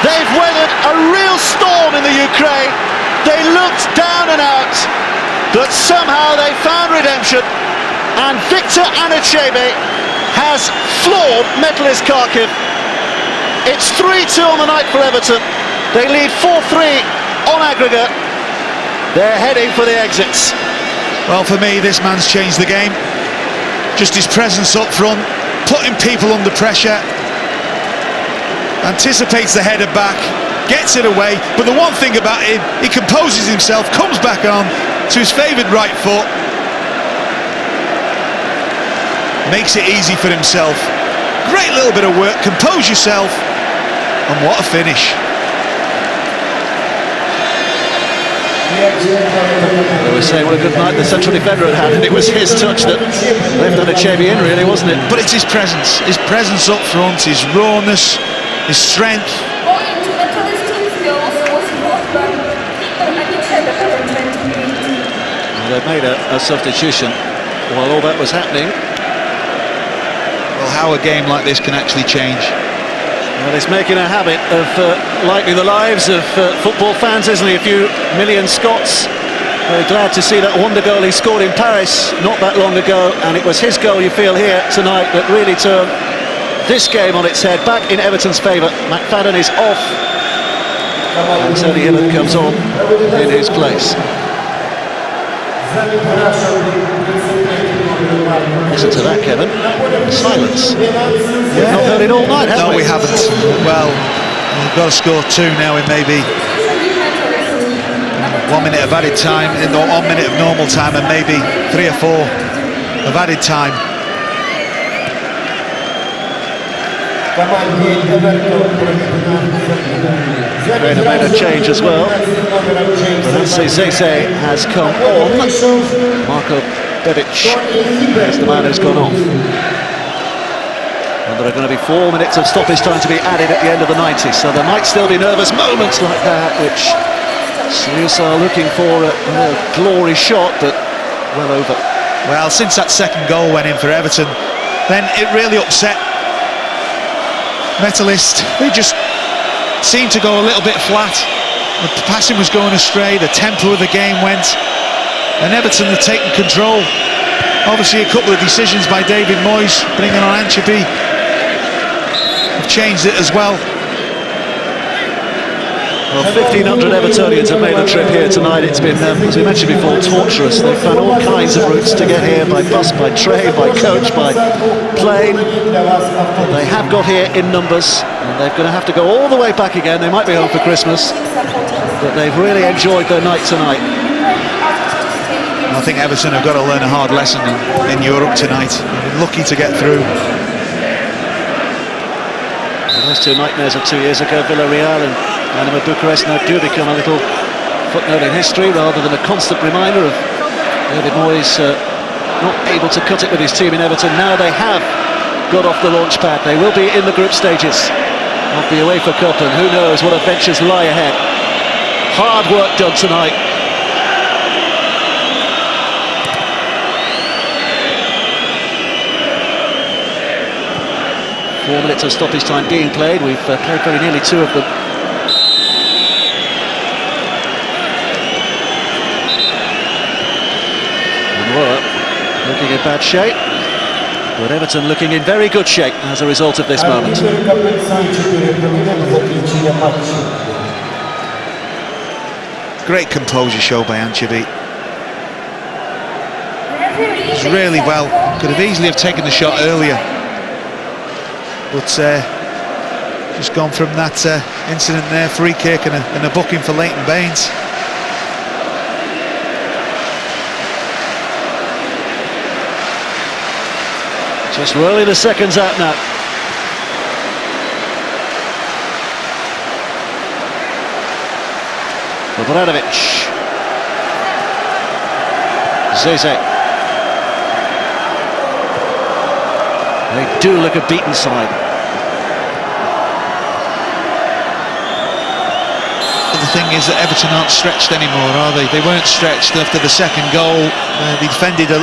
They've weathered a real storm in the Ukraine. They looked down and out, but somehow they found redemption. And Victor Anichebe has floored Metalist Kharkiv. It's 3-2 on the night for Everton. They lead 4-3 on aggregate. They're heading for the exits. Well, for me, this man's changed the game. Just his presence up front, putting people under pressure, anticipates the header back, gets it away. But the one thing about him, he composes himself, comes back on to his favoured right foot, makes it easy for himself. Great little bit of work, compose yourself, and what a finish. They were saying what a good night the central defender had, and it was his touch that left Anichebe in, really, wasn't it? But it's his presence up front, his rawness, his strength. Owing to Metalist team's goals was brought by Victor Anichebe after 20 minutes. Well, they've made a substitution while all that was happening. Well, how a game like this can actually change. Well, he's making a habit of lightening the lives of football fans, isn't he? A few million Scots. Very glad to see that wonder goal he scored in Paris not that long ago, and it was his goal, you feel, here tonight that really turned this game on its head, back in Everton's favour. McFadden is off, and Tony Hibbert comes on in his place. Listen to that, Kevin. Silence. We've not heard it all night, have we? No, we haven't. Well, we've got to score two now in maybe 1 minute of added time, in 1 minute of normal time, and maybe 3 or 4 of added time. Ukraine have made a change as well. Renansi Zeze has come on. Marko Bebic is the man who's gone off. And there are going to be 4 minutes of stoppage time to be added at the end of the 90, so there might still be nervous moments like that, which Sluice are looking for a glory shot, but well over. Well, since that second goal went in for Everton, then it really upset Metalist. They just seemed to go a little bit flat. The passing was going astray, the tempo of the game went, and Everton had taken control. Obviously a couple of decisions by David Moyes, bringing on Ancheby, have changed it as well. Well, 1,500 Evertonians have made the trip here tonight. It's been, as we mentioned before, torturous. They've found all kinds of routes to get here, by bus, by train, by coach, by plane. But they have got here in numbers, and they're going to have to go all the way back again. They might be home for Christmas, but they've really enjoyed their night tonight. I think Everton have got to learn a hard lesson in Europe tonight. They've been lucky to get through. Well, those two nightmares of 2 years ago, Villarreal and Dynamo Bucharest, now do become a little footnote in history rather than a constant reminder of David Moyes not able to cut it with his team in Everton. Now they have got off the launch pad. They will be in the group stages of the UEFA Cup, and who knows what adventures lie ahead. Hard work done tonight. Four minutes of stoppage time being played. We've played very nearly 2 of them. Looking in bad shape, but Everton looking in very good shape as a result of this moment. Great composure show by Ancheby. It was really well. Could have easily have taken the shot earlier, but just gone from that incident there, free kick and a booking for Leighton Baines. Just rolling the seconds out now. Obradovic. Zeze. They do look a beaten side. But the thing is that Everton aren't stretched anymore, are they? They weren't stretched after the second goal. They defended a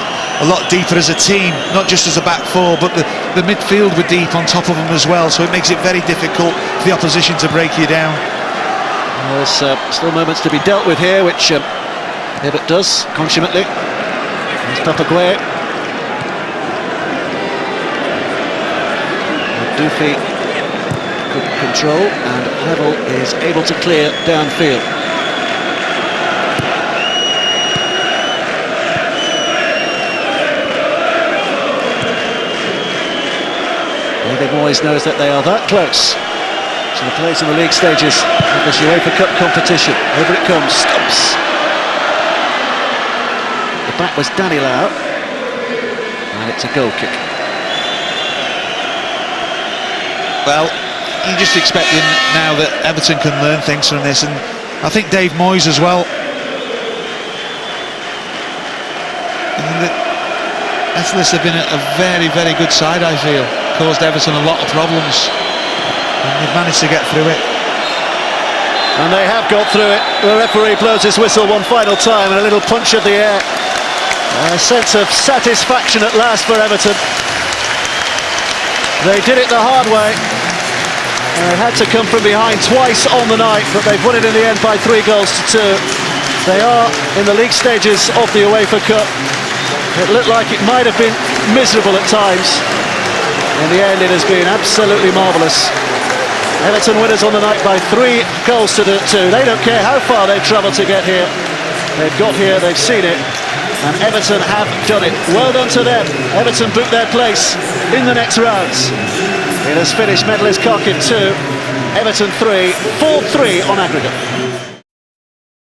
lot deeper as a team, not just as a back four, but the midfield were deep on top of them as well, so it makes it very difficult for the opposition to break you down. Well, there's still moments to be dealt with here, which Hibbert does consummately. There's Papagué. Duffy good control, and Level is able to clear downfield. David Moyes knows that they are that close to the place in the league stages of this UEFA Cup competition. Over it comes, Stubbs. The back was Danny Lau, and it's a goal kick. Well, you're just expecting now that Everton can learn things from this, and I think Dave Moyes as well. Metalist have been a very, very good side, I feel. Caused Everton a lot of problems, and they've managed to get through it. And they have got through it. The referee blows his whistle one final time, and a little punch of the air. A sense of satisfaction at last for Everton. They did it the hard way. They had to come from behind twice on the night, but they've won it in the end by 3 goals to 2. They are in the league stages of the UEFA Cup. It looked like it might have been miserable at times. In the end, it has been absolutely marvellous. Everton winners on the night by 3 goals to 2. They don't care how far they've travelled to get here. They've got here, they've seen it, and Everton have done it. Well done to them. Everton book their place in the next rounds. It has finished Metalist Kharkiv 2, Everton 3, 4-3 on aggregate.